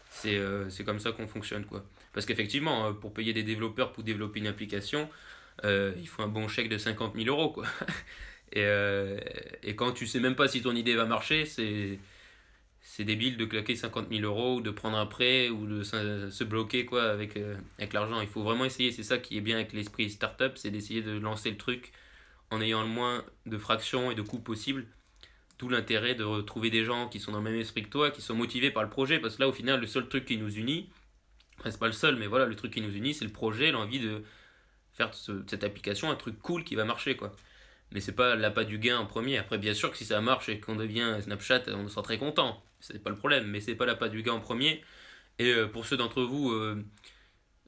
C'est comme ça qu'on fonctionne quoi. Parce qu'effectivement, pour payer des développeurs pour développer une application, il faut un bon chèque de 50 000 € quoi. Et quand tu sais même pas si ton idée va marcher, c'est débile de claquer 50 000 € ou de prendre un prêt ou de se bloquer quoi avec l'argent. Il faut vraiment essayer, c'est ça qui est bien avec l'esprit startup, c'est d'essayer de lancer le truc en ayant le moins de fractions et de coûts possible. Tout l'intérêt de retrouver des gens qui sont dans le même esprit que toi, qui sont motivés par le projet, parce que là au final le seul truc qui nous unit, enfin c'est pas le seul, mais voilà, le truc qui nous unit c'est le projet, l'envie de faire cette application un truc cool qui va marcher quoi. Mais c'est pas l'appât du gain en premier. Après, bien sûr que si ça marche et qu'on devient Snapchat, on sera très content. C'est pas le problème, mais c'est pas l'appât du gain en premier. Et pour ceux d'entre vous,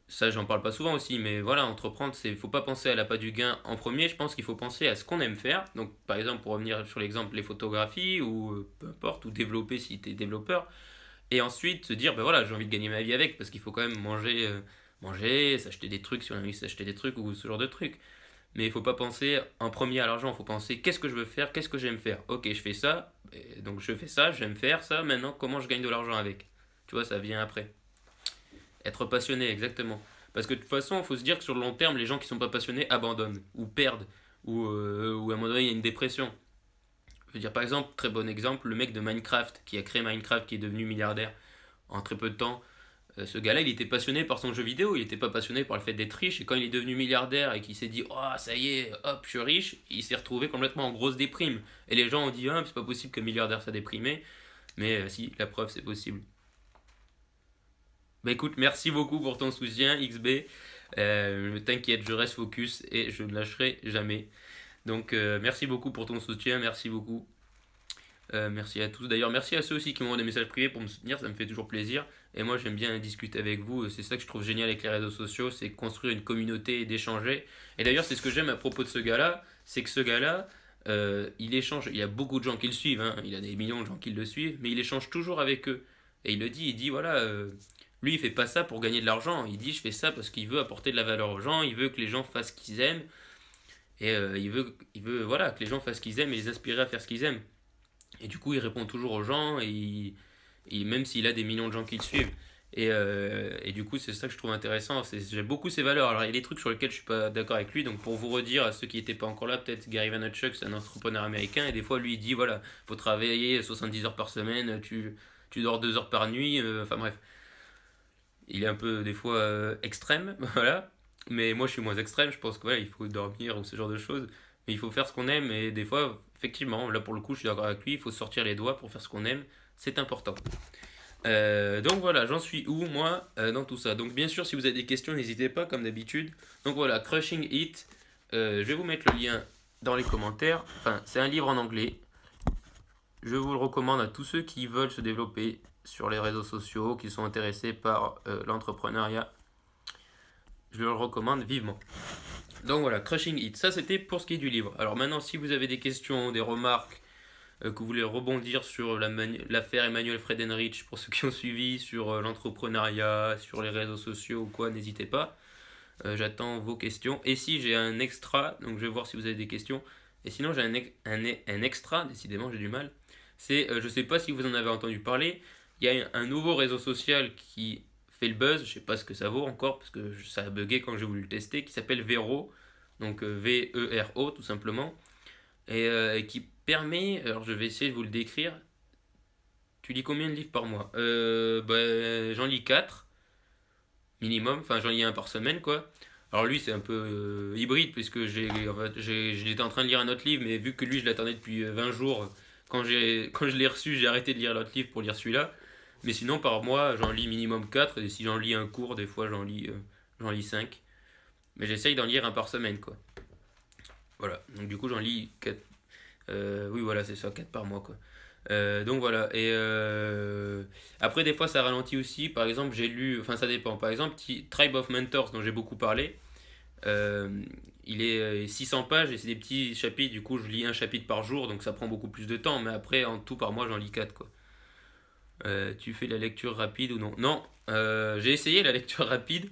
ça j'en parle pas souvent aussi, mais voilà, entreprendre, c'est faut pas penser à l'appât du gain en premier. Je pense qu'il faut penser à ce qu'on aime faire. Donc, par exemple, pour revenir sur l'exemple, les photographies ou peu importe, ou développer si tu es développeur. Et ensuite se dire, ben voilà, j'ai envie de gagner ma vie avec parce qu'il faut quand même manger, s'acheter des trucs si on a envie de s'acheter des trucs ou ce genre de trucs. Mais il faut pas penser en premier à l'argent, il faut penser qu'est-ce que je veux faire, qu'est-ce que j'aime faire. Ok, je fais ça, et donc je fais ça, j'aime faire ça, maintenant comment je gagne de l'argent avec. Tu vois, ça vient après. Être passionné, exactement. Parce que de toute façon, il faut se dire que sur le long terme, les gens qui sont pas passionnés abandonnent, ou perdent, ou à un moment donné, il y a une dépression. Je veux dire, par exemple, très bon exemple, le mec de Minecraft, qui a créé Minecraft, qui est devenu milliardaire en très peu de temps. Ce gars-là, il était passionné par son jeu vidéo, il n'était pas passionné par le fait d'être riche. Et quand il est devenu milliardaire et qu'il s'est dit, oh, ça y est, hop, je suis riche, il s'est retrouvé complètement en grosse déprime. Et les gens ont dit, ah, c'est pas possible que milliardaire soit déprimé. Mais si, la preuve, c'est possible. Bah écoute, merci beaucoup pour ton soutien, XB. T'inquiète, je reste focus et je ne lâcherai jamais. Donc, merci beaucoup pour ton soutien, merci beaucoup. Merci à tous. D'ailleurs, merci à ceux aussi qui m'envoient des messages privés pour me soutenir, ça me fait toujours plaisir. Et moi, j'aime bien discuter avec vous. C'est ça que je trouve génial avec les réseaux sociaux, c'est construire une communauté et d'échanger. Et d'ailleurs, c'est ce que j'aime à propos de ce gars-là, c'est que ce gars-là, il échange. Il y a beaucoup de gens qui le suivent, hein, il a des millions de gens qui le suivent, mais il échange toujours avec eux. Et il dit voilà, lui, il fait pas ça pour gagner de l'argent. Il dit je fais ça parce qu'il veut apporter de la valeur aux gens, il veut que les gens fassent ce qu'ils aiment, et il veut voilà, que les gens fassent ce qu'ils aiment et les inspirer à faire ce qu'ils aiment. Et du coup, il répond toujours aux gens, même s'il a des millions de gens qui le suivent. Et du coup, c'est ça que je trouve intéressant. J'aime beaucoup ses valeurs. Alors, il y a des trucs sur lesquels je suis pas d'accord avec lui. Donc, pour vous redire, à ceux qui n'étaient pas encore là, peut-être Gary Vaynerchuk, c'est un entrepreneur américain. Et des fois, lui, il dit voilà, faut travailler 70 heures par semaine, tu dors 2 heures par nuit. Enfin, bref. Il est un peu des fois extrême, voilà. Mais moi je suis moins extrême, je pense que voilà, il faut dormir ou ce genre de choses. Mais il faut faire ce qu'on aime et des fois, effectivement, là pour le coup, je suis d'accord avec lui, il faut sortir les doigts pour faire ce qu'on aime, c'est important. Donc voilà, j'en suis où moi dans tout ça. Donc bien sûr, si vous avez des questions, n'hésitez pas comme d'habitude. Donc voilà, Crushing It, je vais vous mettre le lien dans les commentaires. Enfin, c'est un livre en anglais. Je vous le recommande à tous ceux qui veulent se développer sur les réseaux sociaux, qui sont intéressés par l'entrepreneuriat. Je le recommande vivement. Donc voilà, Crushing It, ça c'était pour ce qui est du livre. Alors maintenant, si vous avez des questions, des remarques, que vous voulez rebondir sur l'affaire Emmanuel Friedenreich, pour ceux qui ont suivi, sur l'entrepreneuriat, sur les réseaux sociaux ou quoi, n'hésitez pas. J'attends vos questions. Et si j'ai un extra, donc je vais voir si vous avez des questions. Et sinon, j'ai un extra, décidément, j'ai du mal. C'est, je sais pas si vous en avez entendu parler, il y a un nouveau réseau social qui fait le buzz, je sais pas ce que ça vaut encore, parce que ça a bugué quand j'ai voulu le tester, qui s'appelle Vero, donc Vero tout simplement, et qui permet, alors je vais essayer de vous le décrire. Tu lis combien de livres par mois? J'en lis 4 minimum, enfin j'en lis un par semaine quoi. Alors lui c'est un peu hybride puisque j'étais en train de lire un autre livre mais vu que lui je l'attendais depuis 20 jours, quand je l'ai reçu j'ai arrêté de lire l'autre livre pour lire celui-là. Mais sinon par mois j'en lis minimum 4 et si j'en lis un cours des fois j'en lis 5. Mais j'essaye d'en lire un par semaine quoi. Voilà, donc du coup j'en lis 4. Oui voilà c'est ça, 4 par mois quoi. Donc voilà, et après des fois ça ralentit aussi, par exemple j'ai lu, enfin ça dépend, par exemple Tribe of Mentors dont j'ai beaucoup parlé, euh, il est 600 pages et c'est des petits chapitres, du coup je lis un chapitre par jour, donc ça prend beaucoup plus de temps, mais après en tout par mois j'en lis 4 quoi. Tu fais la lecture rapide ou non? Non, j'ai essayé la lecture rapide,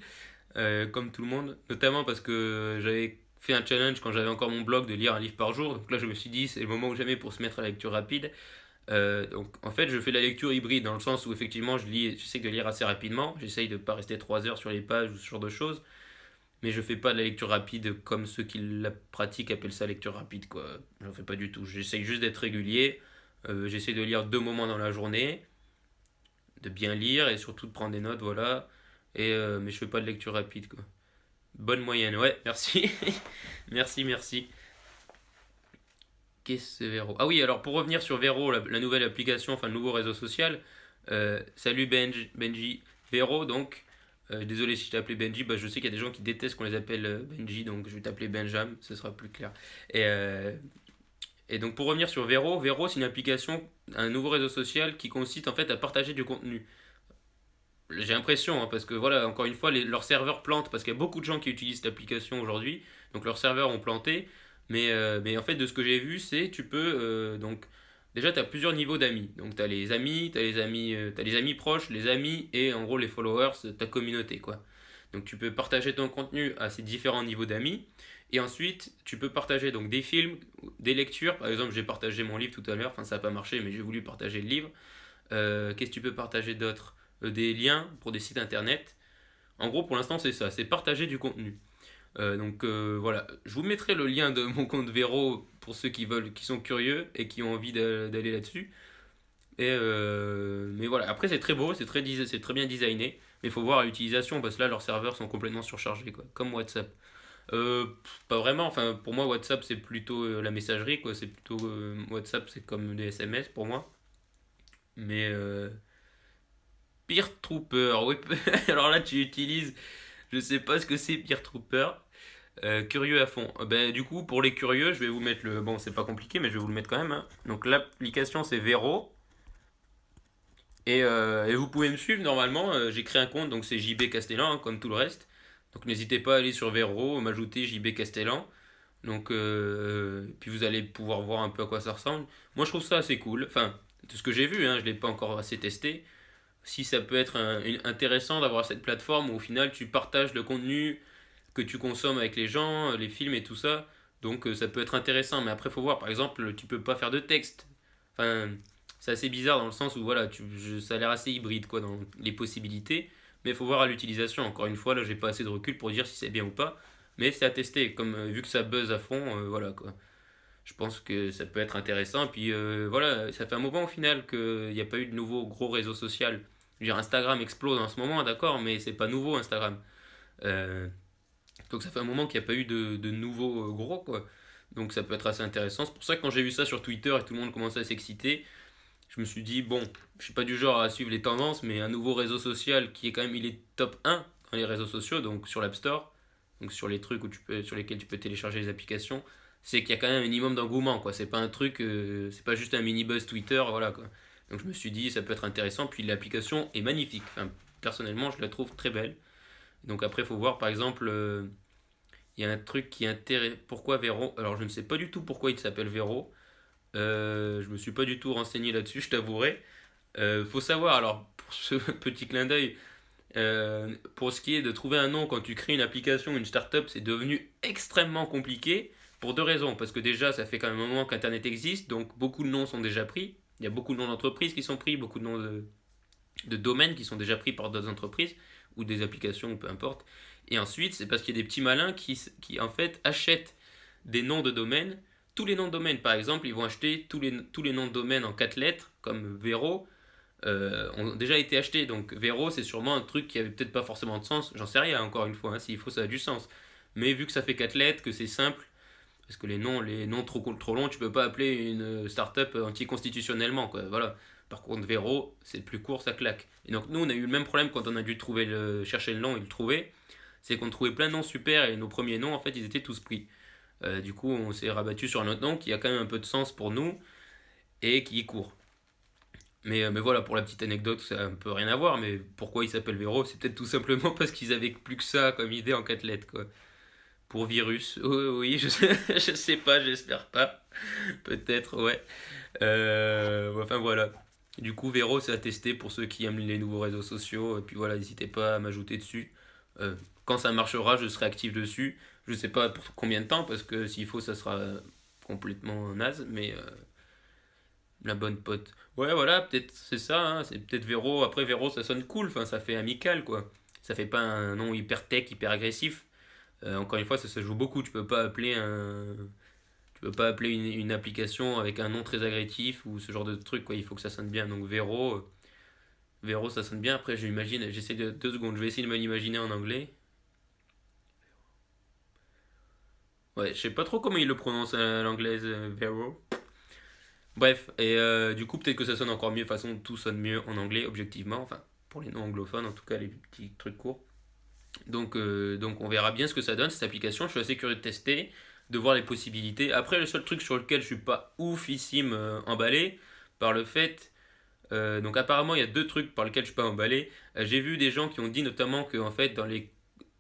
comme tout le monde, notamment parce que j'avais fait un challenge quand j'avais encore mon blog de lire un livre par jour, donc là je me suis dit c'est le moment ou jamais pour se mettre à la lecture rapide. Donc en fait je fais la lecture hybride dans le sens où effectivement j'essaie de lire assez rapidement, j'essaye de ne pas rester 3 heures sur les pages ou ce genre de choses, mais je fais pas de la lecture rapide comme ceux qui la pratiquent appellent ça lecture rapide quoi. J'en fais pas du tout, j'essaye juste d'être régulier, j'essaie de lire 2 moments dans la journée, de bien lire et surtout de prendre des notes voilà, mais je fais pas de lecture rapide quoi. Bonne moyenne, ouais, merci. Merci, merci. Qu'est-ce que Vero? Ah oui, alors pour revenir sur Vero, la nouvelle application, enfin le nouveau réseau social, salut Benji. Vero, donc, désolé si je t'ai appelé Benji, bah, je sais qu'il y a des gens qui détestent qu'on les appelle Benji, donc je vais t'appeler Benjam, ce sera plus clair. Et, euh, et donc pour revenir sur Vero, Vero c'est une application, un nouveau réseau social qui consiste en fait à partager du contenu. J'ai l'impression, hein, parce que voilà, encore une fois, leurs serveurs plantent, parce qu'il y a beaucoup de gens qui utilisent l'application aujourd'hui, donc leurs serveurs ont planté, mais en fait, de ce que j'ai vu, c'est tu peux, donc, déjà, tu as plusieurs niveaux d'amis. Donc, tu as les amis, t'as les amis proches, les amis, et en gros, les followers, ta communauté, quoi. Donc, tu peux partager ton contenu à ces différents niveaux d'amis, et ensuite, tu peux partager donc des films, des lectures, par exemple, j'ai partagé mon livre tout à l'heure, enfin, ça n'a pas marché, mais j'ai voulu partager le livre. Qu'est-ce que tu peux partager d'autre? Des liens pour des sites internet. En gros, pour l'instant, c'est ça, c'est partager du contenu. Voilà, je vous mettrai le lien de mon compte Vero pour ceux qui veulent, qui sont curieux et qui ont envie d'aller là-dessus. Mais voilà, après c'est très beau, c'est très bien designé, mais il faut voir l'utilisation parce que là leurs serveurs sont complètement surchargés quoi, comme WhatsApp. Pas vraiment, enfin pour moi WhatsApp c'est plutôt la messagerie quoi, c'est plutôt WhatsApp c'est comme des SMS pour moi. Mais Peer Trooper, oui. Alors là, tu utilises, je sais pas ce que c'est Peer Trooper. Curieux à fond. Du coup, pour les curieux, je vais vous mettre le. Bon, c'est pas compliqué, mais je vais vous le mettre quand même, hein. Donc l'application c'est Vero. Et vous pouvez me suivre normalement. J'ai créé un compte, donc c'est JB Castellan, hein, comme tout le reste. Donc n'hésitez pas à aller sur Vero, m'ajouter JB Castellan. Donc, puis vous allez pouvoir voir un peu à quoi ça ressemble. Moi, je trouve ça assez cool. Enfin, de ce que j'ai vu, hein, je l'ai pas encore assez testé. Si ça peut être intéressant d'avoir cette plateforme où au final tu partages le contenu que tu consommes avec les gens, les films et tout ça. Donc ça peut être intéressant. Mais après, il faut voir, par exemple, tu peux pas faire de texte. Enfin, c'est assez bizarre dans le sens où voilà, ça a l'air assez hybride quoi, dans les possibilités. Mais il faut voir à l'utilisation. Encore une fois, là, j'ai pas assez de recul pour dire si c'est bien ou pas. Mais c'est à tester. Comme vu que ça buzz à fond, voilà quoi. Je pense que ça peut être intéressant. Puis voilà, ça fait un moment au final qu'il n'y a pas eu de nouveau gros réseau social. veux dire, Instagram explose en ce moment, d'accord, mais c'est pas nouveau Instagram. Euh, donc ça fait un moment qu'il n'y a pas eu de nouveau gros, quoi. Donc ça peut être assez intéressant. C'est pour ça que quand j'ai vu ça sur Twitter et tout le monde commençait à s'exciter, je me suis dit, bon, je suis pas du genre à suivre les tendances, mais un nouveau réseau social qui est quand même, il est top 1 dans les réseaux sociaux, donc sur l'App Store, donc sur les trucs sur lesquels tu peux télécharger les applications, c'est qu'il y a quand même un minimum d'engouement, quoi. C'est pas un truc, c'est pas juste un mini buzz Twitter, voilà, quoi. Donc je me suis dit, ça peut être intéressant, puis l'application est magnifique. Enfin, personnellement, je la trouve très belle. Donc après, il faut voir, par exemple, il y a un truc qui est intéressant. Pourquoi Vero? Alors je ne sais pas du tout pourquoi il s'appelle Vero. Je me suis pas du tout renseigné là-dessus, je t'avouerai. Faut savoir, alors, pour ce petit clin d'œil, pour ce qui est de trouver un nom quand tu crées une application, une startup, c'est devenu extrêmement compliqué pour deux raisons. Parce que déjà, ça fait quand même un moment qu'Internet existe, donc beaucoup de noms sont déjà pris. Il y a beaucoup de noms d'entreprises qui sont pris, beaucoup de noms de domaines qui sont déjà pris par d'autres entreprises ou des applications ou peu importe. Et ensuite, c'est parce qu'il y a des petits malins qui en fait achètent des noms de domaines. Tous les noms de domaines, par exemple, ils vont acheter tous les noms de domaines en 4 lettres, comme Vero, ont déjà été achetés. Donc Vero, c'est sûrement un truc qui avait peut-être pas forcément de sens. J'en sais rien, encore une fois, hein, s'il faut, ça a du sens. Mais vu que ça fait 4 lettres, que c'est simple, parce que les noms trop longs, tu peux pas appeler une startup anticonstitutionnellement, quoi. Voilà. Par contre, Vero, c'est plus court, ça claque. Et donc, nous, on a eu le même problème quand on a dû chercher le nom et le trouver. C'est qu'on trouvait plein de noms super et nos premiers noms, en fait, ils étaient tous pris. Du coup, on s'est rabattu sur un autre nom qui a quand même un peu de sens pour nous et qui est court. Mais voilà, pour la petite anecdote, ça a un peu rien à voir. Mais pourquoi il s'appelle Vero? C'est peut-être tout simplement parce qu'ils avaient plus que ça comme idée en 4 lettres, quoi. Pour virus. Oui, oui, je sais pas, j'espère pas. Peut-être, ouais. Enfin voilà. Du coup, Vero, c'est à tester pour ceux qui aiment les nouveaux réseaux sociaux. Et puis voilà, n'hésitez pas à m'ajouter dessus. Euh, Quand ça marchera, je serai actif dessus. Je sais pas pour combien de temps, parce que s'il faut, ça sera complètement naze. Mais la bonne pote. Ouais, voilà, peut-être c'est ça. Hein, c'est peut-être Vero. Après, Vero, ça sonne cool. Enfin, ça fait amical, quoi. Ça fait pas un nom hyper tech, hyper agressif. Encore une fois, ça se joue beaucoup. Tu peux pas appeler une application avec un nom très agressif ou ce genre de truc, quoi. Il faut que ça sonne bien. Donc Vero, ça sonne bien. Après, j'essaie de 2 secondes. Je vais essayer de me l'imaginer en anglais. Ouais, je sais pas trop comment il le prononce à l'anglaise, Vero. Bref, et du coup, peut-être que ça sonne encore mieux. De toute façon, tout sonne mieux en anglais, objectivement. Enfin, pour les non anglophones, en tout cas, les petits trucs courts. Donc on verra bien ce que ça donne cette application. Je suis assez curieux de tester, de voir les possibilités. Après, le seul truc sur lequel je suis pas oufissime emballé, par le fait. Donc apparemment, il y a 2 trucs par lesquels je suis pas emballé. J'ai vu des gens qui ont dit notamment que en fait, dans les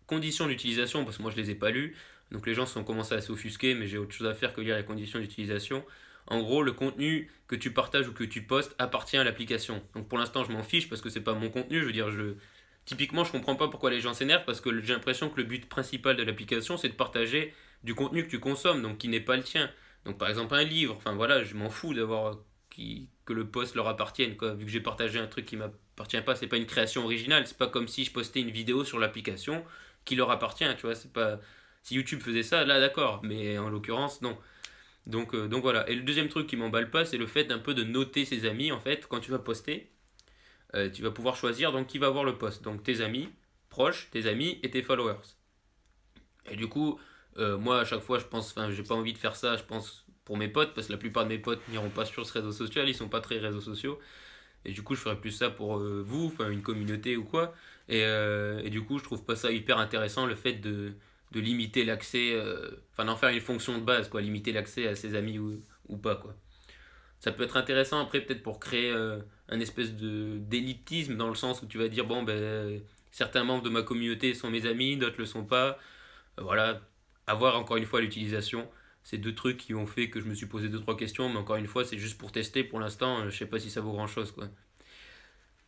conditions d'utilisation, parce que moi je les ai pas lues, donc les gens sont commencés à s'offusquer, mais j'ai autre chose à faire que lire les conditions d'utilisation. En gros, le contenu que tu partages ou que tu postes appartient à l'application. Donc pour l'instant, je m'en fiche parce que c'est pas mon contenu. Je veux dire, typiquement, je comprends pas pourquoi les gens s'énervent parce que j'ai l'impression que le but principal de l'application, c'est de partager du contenu que tu consommes, donc qui n'est pas le tien. Donc par exemple un livre, enfin voilà, je m'en fous d'avoir que le post leur appartienne, quoi. Vu que j'ai partagé un truc qui m'appartient pas, c'est pas une création originale, c'est pas comme si je postais une vidéo sur l'application qui leur appartient, tu vois, c'est pas. Si YouTube faisait ça, là d'accord, mais en l'occurrence, non. Donc voilà. Et le deuxième truc qui m'emballe pas, c'est le fait d'un peu de noter ses amis, en fait, quand tu vas poster. Tu vas pouvoir choisir donc qui va voir le post. Donc tes amis proches, tes amis et tes followers. Et du coup, moi à chaque fois, je pense, enfin, j'ai pas envie de faire ça, je pense pour mes potes, parce que la plupart de mes potes n'iront pas sur ce réseau social, ils sont pas très réseaux sociaux. Et du coup, je ferais plus ça pour vous, enfin une communauté ou quoi. Et du coup, je trouve pas ça hyper intéressant le fait de limiter l'accès, enfin d'en faire une fonction de base, quoi, limiter l'accès à ses amis ou pas, quoi. Ça peut être intéressant après peut-être pour créer un espèce d'élitisme dans le sens où tu vas dire bon ben certains membres de ma communauté sont mes amis, d'autres le sont pas. Voilà, avoir encore une fois l'utilisation. C'est 2 trucs qui ont fait que je me suis posé 2 3 questions, mais encore une fois c'est juste pour tester pour l'instant. Je sais pas si ça vaut grand chose quoi.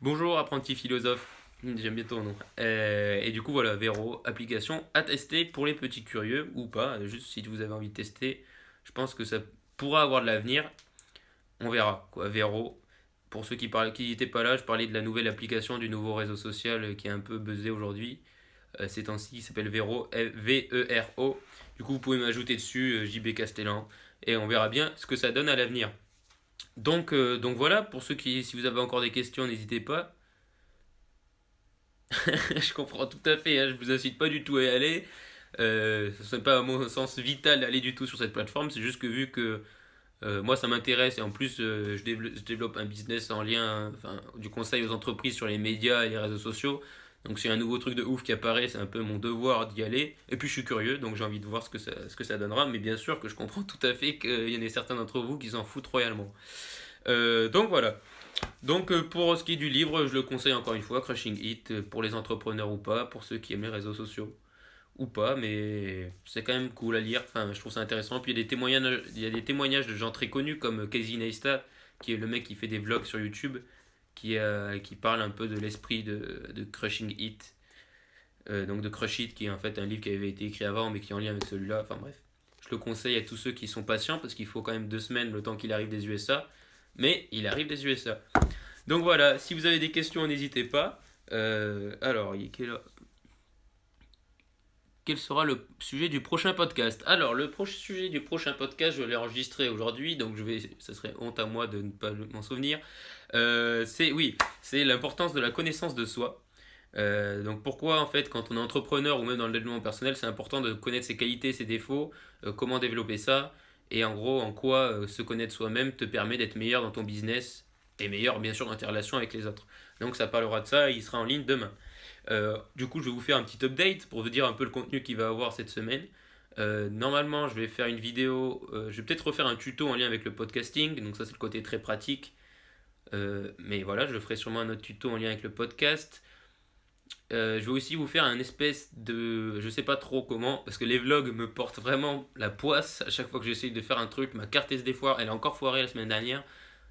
Bonjour apprenti philosophe. J'aime bien ton nom. Et du coup voilà, Vero, application à tester pour les petits curieux ou pas, juste si vous avez envie de tester. Je pense que ça pourra avoir de l'avenir. On verra, quoi. Vero. Pour ceux qui n'étaient pas là, je parlais de la nouvelle application du nouveau réseau social qui est un peu buzzé aujourd'hui. Ces temps-ci, qui s'appelle Vero, Vero. Du coup, vous pouvez m'ajouter dessus, JB Castellan, et on verra bien ce que ça donne à l'avenir. Donc voilà, pour ceux si vous avez encore des questions, n'hésitez pas. Je comprends tout à fait, hein, je vous incite pas du tout à y aller. Ce n'est pas à mon sens vital d'aller du tout sur cette plateforme, c'est juste que vu que moi ça m'intéresse et en plus je développe un business en lien, enfin, du conseil aux entreprises sur les médias et les réseaux sociaux. Donc s'il y a un nouveau truc de ouf qui apparaît, c'est un peu mon devoir d'y aller. Et puis je suis curieux, donc j'ai envie de voir ce que ça donnera. Mais bien sûr que je comprends tout à fait qu'il y en ait certains d'entre vous qui s'en foutent royalement. Donc voilà. Donc pour ce qui est du livre, je le conseille encore une fois, Crushing It, pour les entrepreneurs ou pas, pour ceux qui aiment les réseaux sociaux ou pas, mais c'est quand même cool à lire. Enfin, je trouve ça intéressant. Puis il y a des témoignages de gens très connus comme Casey Neistat, qui est le mec qui fait des vlogs sur YouTube, qui parle un peu de l'esprit de Crushing It. Donc de Crush It, qui est en fait un livre qui avait été écrit avant, mais qui est en lien avec celui-là. Enfin bref, je le conseille à tous ceux qui sont patients, parce qu'il faut quand même 2 semaines le temps qu'il arrive des USA. Mais il arrive des USA. Donc voilà, si vous avez des questions, n'hésitez pas. Alors, quel sera le sujet du prochain podcast? Alors, sujet du prochain podcast, je l'ai enregistré aujourd'hui, donc ce serait honte à moi de ne pas m'en souvenir. C'est l'importance de la connaissance de soi. Donc pourquoi en fait quand on est entrepreneur ou même dans le développement personnel c'est important de connaître ses qualités, ses défauts, comment développer ça et en gros en quoi se connaître soi-même te permet d'être meilleur dans ton business et meilleur bien sûr dans tes relations avec les autres. Donc ça parlera de ça et il sera en ligne demain. Du coup je vais vous faire un petit update pour vous dire un peu le contenu qu'il va avoir cette semaine. Normalement je vais faire une vidéo, je vais peut-être refaire un tuto en lien avec le podcasting, donc ça c'est le côté très pratique. Mais voilà, je ferai sûrement un autre tuto en lien avec le podcast. Je vais aussi vous faire un espèce de... Je sais pas trop comment, parce que les vlogs me portent vraiment la poisse à chaque fois que j'essaye de faire un truc. Ma carte SD foire, elle a encore foiré la semaine dernière.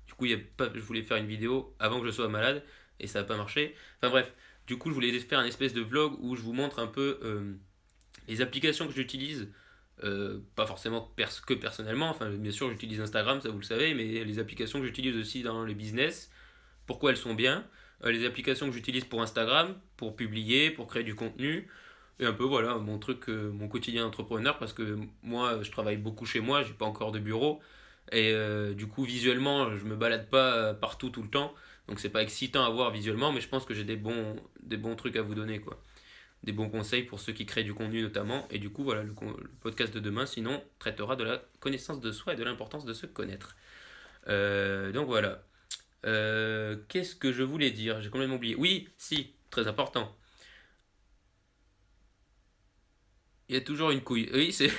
Du coup, je voulais faire une vidéo avant que je sois malade, et ça n'a pas marché. Enfin bref, du coup, je voulais faire un espèce de vlog où je vous montre un peu les applications que j'utilise. Pas forcément que personnellement, enfin bien sûr j'utilise Instagram, ça vous le savez, mais les applications que j'utilise aussi dans le business, pourquoi elles sont bien, les applications que j'utilise pour Instagram, pour publier, pour créer du contenu, et un peu voilà mon truc, mon quotidien d'entrepreneur, parce que moi je travaille beaucoup chez moi, j'ai pas encore de bureau, et du coup visuellement je me balade pas partout tout le temps, donc c'est pas excitant à voir visuellement, mais je pense que j'ai des bons trucs à vous donner quoi. Des bons conseils pour ceux qui créent du contenu notamment, et du coup voilà le podcast de demain sinon traitera de la connaissance de soi et de l'importance de se connaître. Donc voilà. Qu'est-ce que je voulais dire? J'ai complètement oublié. Oui, si, très important. Il y a toujours une couille. Oui, c'est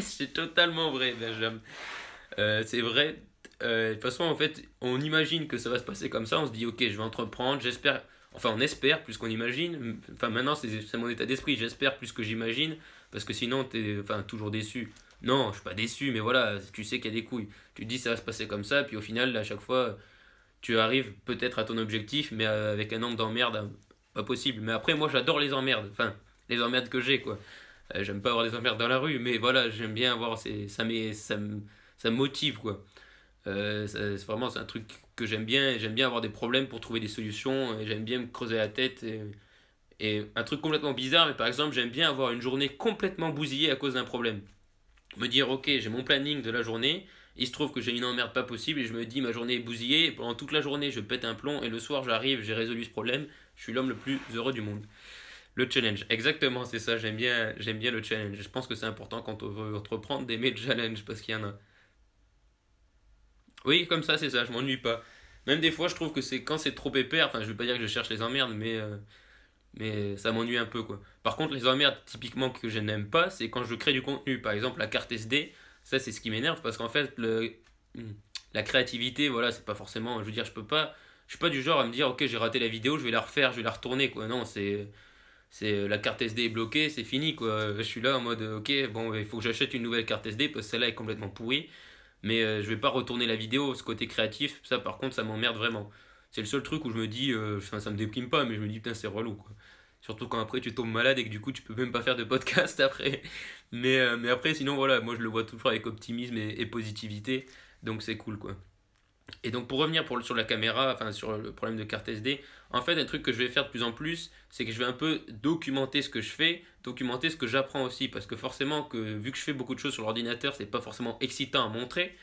c'est totalement vrai, Benjamin. C'est vrai. De toute façon, en fait, on imagine que ça va se passer comme ça. On se dit, ok, je vais entreprendre. J'espère. Enfin, on espère plus qu'on imagine. Enfin, maintenant, c'est mon état d'esprit. J'espère plus que j'imagine. Parce que sinon, t'es enfin, toujours déçu. Non, je suis pas déçu, mais voilà, tu sais qu'il y a des couilles. Tu te dis, ça va se passer comme ça. Puis au final, à chaque fois, tu arrives peut-être à ton objectif, mais avec un nombre d'emmerdes pas possible. Mais après, moi, j'adore les emmerdes. Enfin, les emmerdes que j'ai, quoi. J'aime pas avoir des emmerdes dans la rue, mais voilà, j'aime bien avoir ça me motive, quoi. C'est un truc que j'aime bien. Et j'aime bien avoir des problèmes pour trouver des solutions. Et j'aime bien me creuser la tête. Et un truc complètement bizarre, mais par exemple, j'aime bien avoir une journée complètement bousillée à cause d'un problème. Me dire, ok, j'ai mon planning de la journée, il se trouve que j'ai une emmerde pas possible et je me dis, ma journée est bousillée, et pendant toute la journée, je pète un plomb, et le soir, j'arrive, j'ai résolu ce problème, je suis l'homme le plus heureux du monde. Le challenge, exactement, c'est ça, j'aime bien le challenge. Je pense que c'est important quand on veut entreprendre d'aimer le challenge, parce qu'il y en a. Oui, comme ça, c'est ça, je m'ennuie pas. Même des fois, je trouve que c'est quand c'est trop épais, enfin, je veux pas dire que je cherche les emmerdes, mais ça m'ennuie un peu quoi. Par contre, les emmerdes typiquement que je n'aime pas, c'est quand je crée du contenu. Par exemple, la carte SD, ça c'est ce qui m'énerve parce qu'en fait, la créativité, voilà, c'est pas forcément. Je veux dire, je suis pas du genre à me dire, ok, j'ai raté la vidéo, je vais la refaire, je vais la retourner quoi. Non, c'est la carte SD est bloquée, c'est fini quoi. Je suis là en mode, ok, bon, il faut que j'achète une nouvelle carte SD parce que celle-là est complètement pourrie. Mais je vais pas retourner la vidéo, ce côté créatif, ça par contre, ça m'emmerde vraiment. C'est le seul truc où je me dis, enfin, ça me déprime pas, mais je me dis, putain, c'est relou quoi. Surtout quand après tu tombes malade et que du coup tu peux même pas faire de podcast après. Mais après, sinon voilà, moi je le vois toujours avec optimisme et positivité, donc c'est cool quoi. Et donc pour revenir sur la caméra, enfin sur le problème de carte SD, en fait un truc que je vais faire de plus en plus, c'est que je vais un peu documenter ce que je fais, documenter ce que j'apprends aussi, parce que forcément que vu que je fais beaucoup de choses sur l'ordinateur, c'est pas forcément excitant à montrer,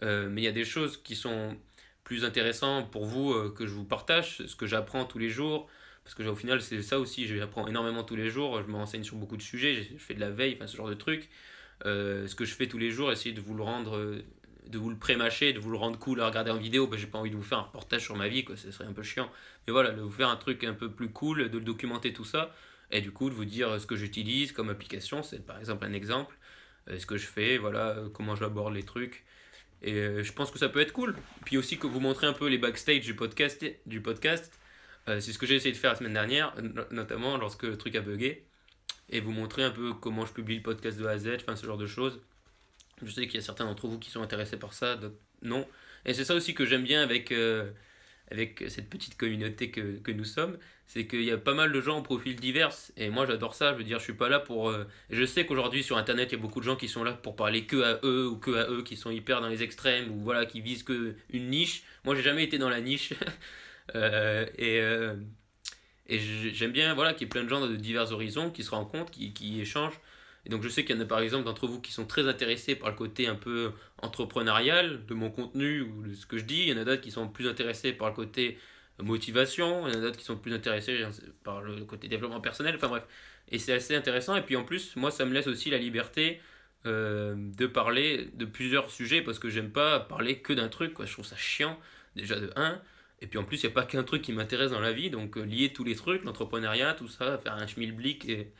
mais il y a des choses qui sont plus intéressantes pour vous que je vous partage, ce que j'apprends tous les jours, Parce que au final, c'est ça aussi, j'apprends énormément tous les jours, je me renseigne sur beaucoup de sujets, je fais de la veille, enfin ce genre de trucs. Ce que je fais tous les jours, essayer de vous le rendre, de vous le pré-mâcher, de vous le rendre cool à regarder en vidéo. J'ai pas envie de vous faire un reportage sur ma vie, quoi, ce serait un peu chiant. Mais voilà, de vous faire un truc un peu plus cool, de le documenter tout ça, et du coup de vous dire ce que j'utilise comme application, c'est par exemple un exemple, ce que je fais, voilà, comment j'aborde les trucs. Et je pense que ça peut être cool. Puis aussi que vous montrez un peu les backstage du podcast. C'est ce que j'ai essayé de faire la semaine dernière, notamment lorsque le truc a bugué. Et vous montrer un peu comment je publie le podcast de A à Z, enfin ce genre de choses. Je sais qu'il y a certains d'entre vous qui sont intéressés par ça, d'autres non. Et c'est ça aussi que j'aime bien avec cette petite communauté que nous sommes, c'est qu'il y a pas mal de gens au profil divers, et moi j'adore ça, je veux dire, je suis pas là pour... je sais qu'aujourd'hui sur Internet, il y a beaucoup de gens qui sont là pour parler que à eux, ou que à eux, qui sont hyper dans les extrêmes, ou voilà, qui visent que une niche. Moi j'ai jamais été dans la niche, Euh, et, euh, et j'aime bien voilà, qu'il y ait plein de gens de divers horizons qui se rencontrent, qui échangent. Et donc je sais qu'il y en a par exemple d'entre vous qui sont très intéressés par le côté un peu entrepreneurial de mon contenu ou de ce que je dis. Il y en a d'autres qui sont plus intéressés par le côté motivation. Il y en a d'autres qui sont plus intéressés par le côté développement personnel. Enfin bref. Et c'est assez intéressant. Et puis en plus, moi ça me laisse aussi la liberté de parler de plusieurs sujets parce que j'aime pas parler que d'un truc, quoi. Je trouve ça chiant déjà de un. Et puis en plus, il n'y a pas qu'un truc qui m'intéresse dans la vie, donc lier tous les trucs, l'entrepreneuriat, tout ça, faire un schmilblick et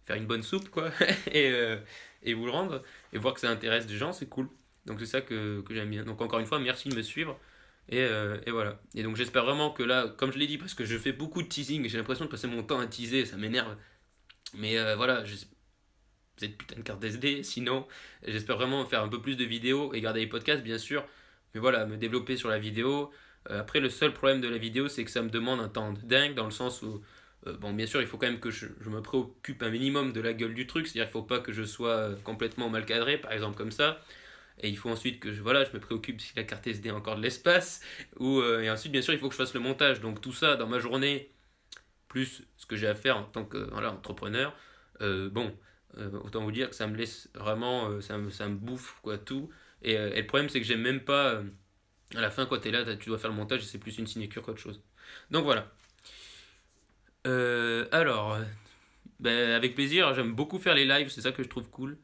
faire une bonne soupe, quoi, et, euh, et vous le rendre, et voir que ça intéresse des gens, c'est cool. Donc c'est ça que j'aime bien. Donc encore une fois, merci de me suivre, et voilà. Et donc j'espère vraiment que là, comme je l'ai dit, parce que je fais beaucoup de teasing, j'ai l'impression de passer mon temps à teaser, ça m'énerve. Mais voilà, vous êtes putain de carte SD, sinon j'espère vraiment faire un peu plus de vidéos et garder les podcasts, bien sûr. Mais voilà, me développer sur la vidéo. Après, le seul problème de la vidéo, c'est que ça me demande un temps de dingue, dans le sens où, bon, bien sûr, il faut quand même que je me préoccupe un minimum de la gueule du truc, c'est-à-dire qu'il ne faut pas que je sois complètement mal cadré, par exemple comme ça. Et il faut ensuite que voilà, je me préoccupe si la carte SD a encore de l'espace. Et ensuite, bien sûr, il faut que je fasse le montage. Donc tout ça, dans ma journée, plus ce que j'ai à faire en tant que voilà, entrepreneur, bon, autant vous dire que ça me laisse vraiment, ça me bouffe quoi, tout. Et le problème, c'est que j'aime même pas... à la fin, quand t'es là, tu dois faire le montage et c'est plus une sinécure qu'autre chose. Donc voilà. Alors, ben, avec plaisir, j'aime beaucoup faire les lives, c'est ça que je trouve cool.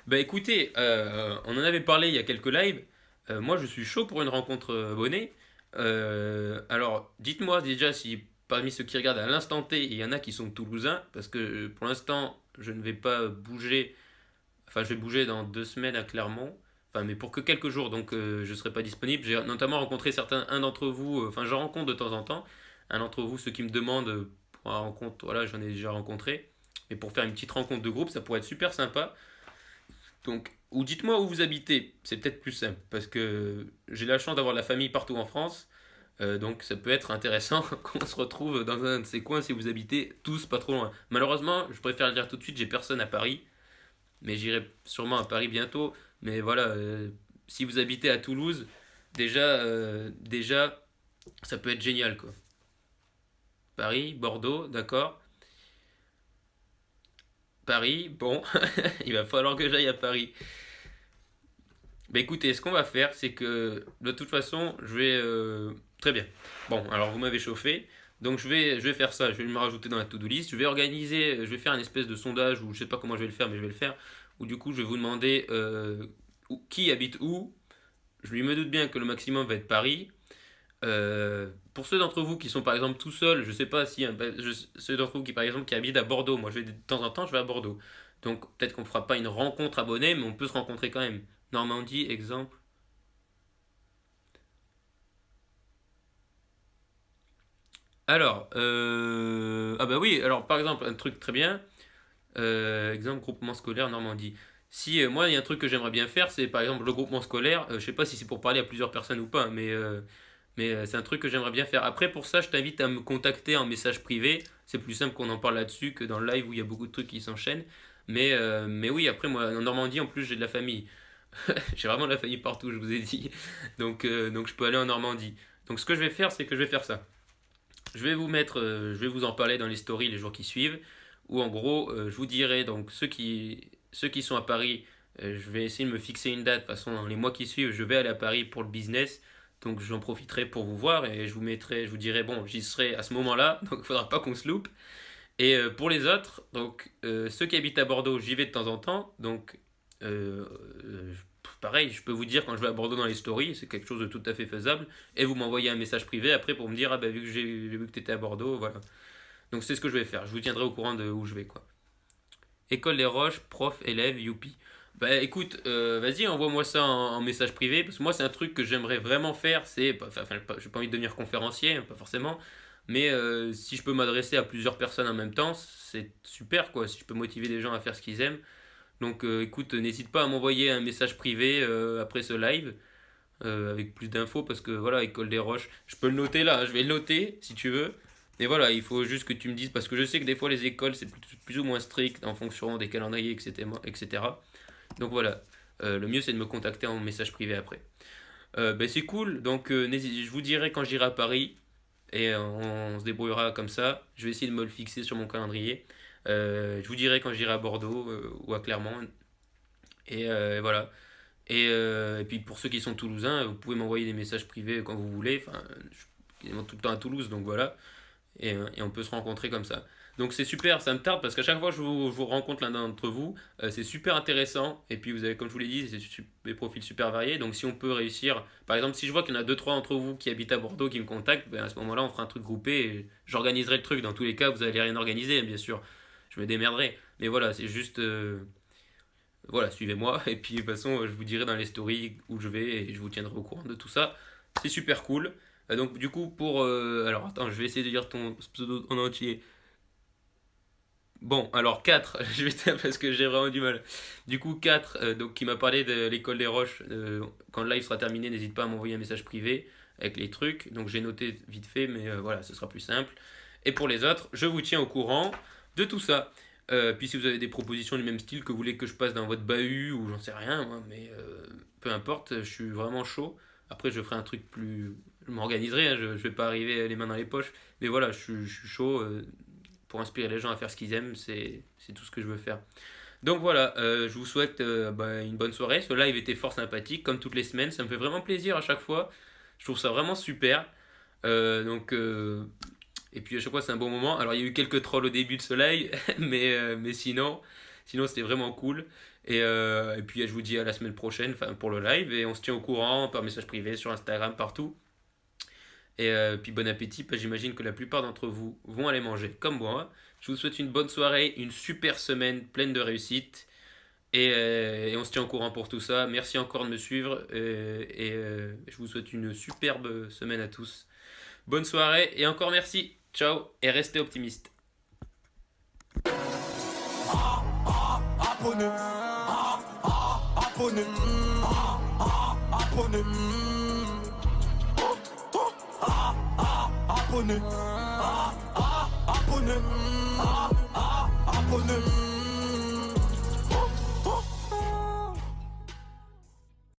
Bah écoutez, on en avait parlé il y a quelques lives. Moi, je suis chaud pour une rencontre abonnée. Alors, dites-moi déjà si parmi ceux qui regardent à l'instant T, il y en a qui sont toulousains, parce que pour l'instant, je ne vais pas bouger. Enfin, je vais bouger dans 2 semaines à Clermont. Enfin, mais pour que quelques jours, donc je ne serai pas disponible. J'ai notamment rencontré un d'entre vous, enfin, je rencontre de temps en temps. Un d'entre vous, ceux qui me demandent pour une rencontre, voilà, j'en ai déjà rencontré. Et pour faire une petite rencontre de groupe, ça pourrait être super sympa. Donc, ou dites-moi où vous habitez, c'est peut-être plus simple, parce que j'ai la chance d'avoir de la famille partout en France, donc ça peut être intéressant qu'on se retrouve dans un de ces coins si vous habitez tous pas trop loin. Malheureusement, je préfère le dire tout de suite, j'ai personne à Paris, mais j'irai sûrement à Paris bientôt. Mais voilà, si vous habitez à Toulouse, déjà, ça peut être génial, quoi. Paris, Bordeaux, d'accord. Paris, bon, il va falloir que j'aille à Paris. Bah écoutez, ce qu'on va faire, c'est que de toute façon, je vais... Très bien. Bon, alors vous m'avez chauffé, donc je vais faire ça, je vais me rajouter dans la to-do list, je vais organiser, je vais faire une espèce de sondage, ou je sais pas comment je vais le faire, mais je vais le faire, où du coup je vais vous demander qui habite où. Je lui me doute bien que le maximum va être Paris. Pour ceux d'entre vous qui sont par exemple tout seuls, je sais pas si ceux d'entre vous qui par exemple qui habitent à Bordeaux, moi je vais de temps en temps je vais à Bordeaux. Donc peut-être qu'on fera pas une rencontre abonnée, mais on peut se rencontrer quand même. Normandie, exemple. Alors, ah bah oui, alors par exemple, un truc très bien, exemple groupement scolaire Normandie. Si moi, il y a un truc que j'aimerais bien faire, c'est par exemple le groupement scolaire, je sais pas si c'est pour parler à plusieurs personnes ou pas, mais c'est un truc que j'aimerais bien faire. Après, pour ça, je t'invite à me contacter en message privé, c'est plus simple qu'on en parle là-dessus que dans le live où il y a beaucoup de trucs qui s'enchaînent. Mais oui, après, moi, en Normandie, en plus, j'ai de la famille. J'ai vraiment de la famille partout, je vous ai dit. Donc je peux aller en Normandie. Donc ce que je vais faire, c'est que je vais faire ça. Je vais vous en parler dans les stories les jours qui suivent, où en gros, je vous dirai donc ceux qui sont à Paris, je vais essayer de me fixer une date. De toute façon, dans les mois qui suivent, je vais aller à Paris pour le business. Donc j'en profiterai pour vous voir et je vous dirai, bon, j'y serai à ce moment-là, donc il faudra pas qu'on se loupe. Et pour les autres, donc ceux qui habitent à Bordeaux, j'y vais de temps en temps. Donc pareil, je peux vous dire quand je vais à Bordeaux dans les stories, c'est quelque chose de tout à fait faisable. Et vous m'envoyez un message privé après pour me dire, ah bah vu que j'ai vu que tu étais à Bordeaux, voilà. Donc c'est ce que je vais faire. Je vous tiendrai au courant de où je vais, quoi. École des Roches, prof, élève, youpi. Bah écoute, vas-y, envoie-moi ça en message privé, parce que moi c'est un truc que j'aimerais vraiment faire, enfin, j'ai pas envie de devenir conférencier, pas forcément, mais si je peux m'adresser à plusieurs personnes en même temps, c'est super quoi, si je peux motiver les gens à faire ce qu'ils aiment. Donc écoute, n'hésite pas à m'envoyer un message privé après ce live, avec plus d'infos, parce que voilà, École des Roches, je peux le noter là, hein, je vais le noter si tu veux. Et voilà, il faut juste que tu me dises, parce que je sais que des fois les écoles c'est plus ou moins strict en fonction des calendriers, etc. etc. Donc voilà, le mieux c'est de me contacter en message privé après. Ben, c'est cool, donc je vous dirai quand j'irai à Paris et on se débrouillera comme ça. Je vais essayer de me le fixer sur mon calendrier. Je vous dirai quand j'irai à Bordeaux ou à Clermont. Et voilà. Et puis pour ceux qui sont toulousains, vous pouvez m'envoyer des messages privés quand vous voulez. Enfin, je suis quasiment tout le temps à Toulouse, donc voilà et on peut se rencontrer comme ça. Donc c'est super, ça me tarde parce qu'à chaque fois que je vous rencontre l'un d'entre vous, c'est super intéressant. Et puis vous avez, comme je vous l'ai dit, des profils super variés. Donc si on peut réussir, par exemple, si je vois qu'il y en a deux trois d'entre vous qui habitent à Bordeaux qui me contactent, ben à ce moment-là, on fera un truc groupé et j'organiserai le truc. Dans tous les cas, vous n'allez rien organiser, bien sûr. Je me démerderai. Mais voilà, c'est juste. Voilà, suivez-moi. Et puis de toute façon, je vous dirai dans les stories où je vais et je vous tiendrai au courant de tout ça. C'est super cool. Donc du coup, alors attends, je vais essayer de dire ton pseudo en entier. Bon, alors 4 je vais parce que j'ai vraiment du mal. Du coup, 4 donc qui m'a parlé de l'école des Roches. Quand le live sera terminé, n'hésite pas à m'envoyer un message privé avec les trucs. Donc j'ai noté vite fait, mais voilà, ce sera plus simple. Et pour les autres, je vous tiens au courant de tout ça. Puis si vous avez des propositions du même style que vous voulez que je passe dans votre bahut ou j'en sais rien, moi, mais peu importe, je suis vraiment chaud. Après, je ferai un truc plus. Je m'organiserai, hein, je vais pas arriver les mains dans les poches. Mais voilà, je suis chaud pour inspirer les gens à faire ce qu'ils aiment, c'est tout ce que je veux faire. Donc voilà, je vous souhaite bah, une bonne soirée. Ce live était fort sympathique, comme toutes les semaines. Ça me fait vraiment plaisir à chaque fois. Je trouve ça vraiment super. Donc, et puis à chaque fois, c'est un bon moment. Alors, il y a eu quelques trolls au début de ce live, mais sinon c'était vraiment cool. Et puis, je vous dis à la semaine prochaine, enfin pour le live. Et on se tient au courant par message privé, sur Instagram, partout. Et puis bon appétit, parce que j'imagine que la plupart d'entre vous vont aller manger comme moi. Je vous souhaite une bonne soirée, une super semaine pleine de réussite. Et on se tient au courant pour tout ça. Merci encore de me suivre. Je vous souhaite une superbe semaine à tous. Bonne soirée et encore merci. Ciao et restez optimistes. Abonnez, abonnez, abonnez, abonnez, abonnez, abonnez.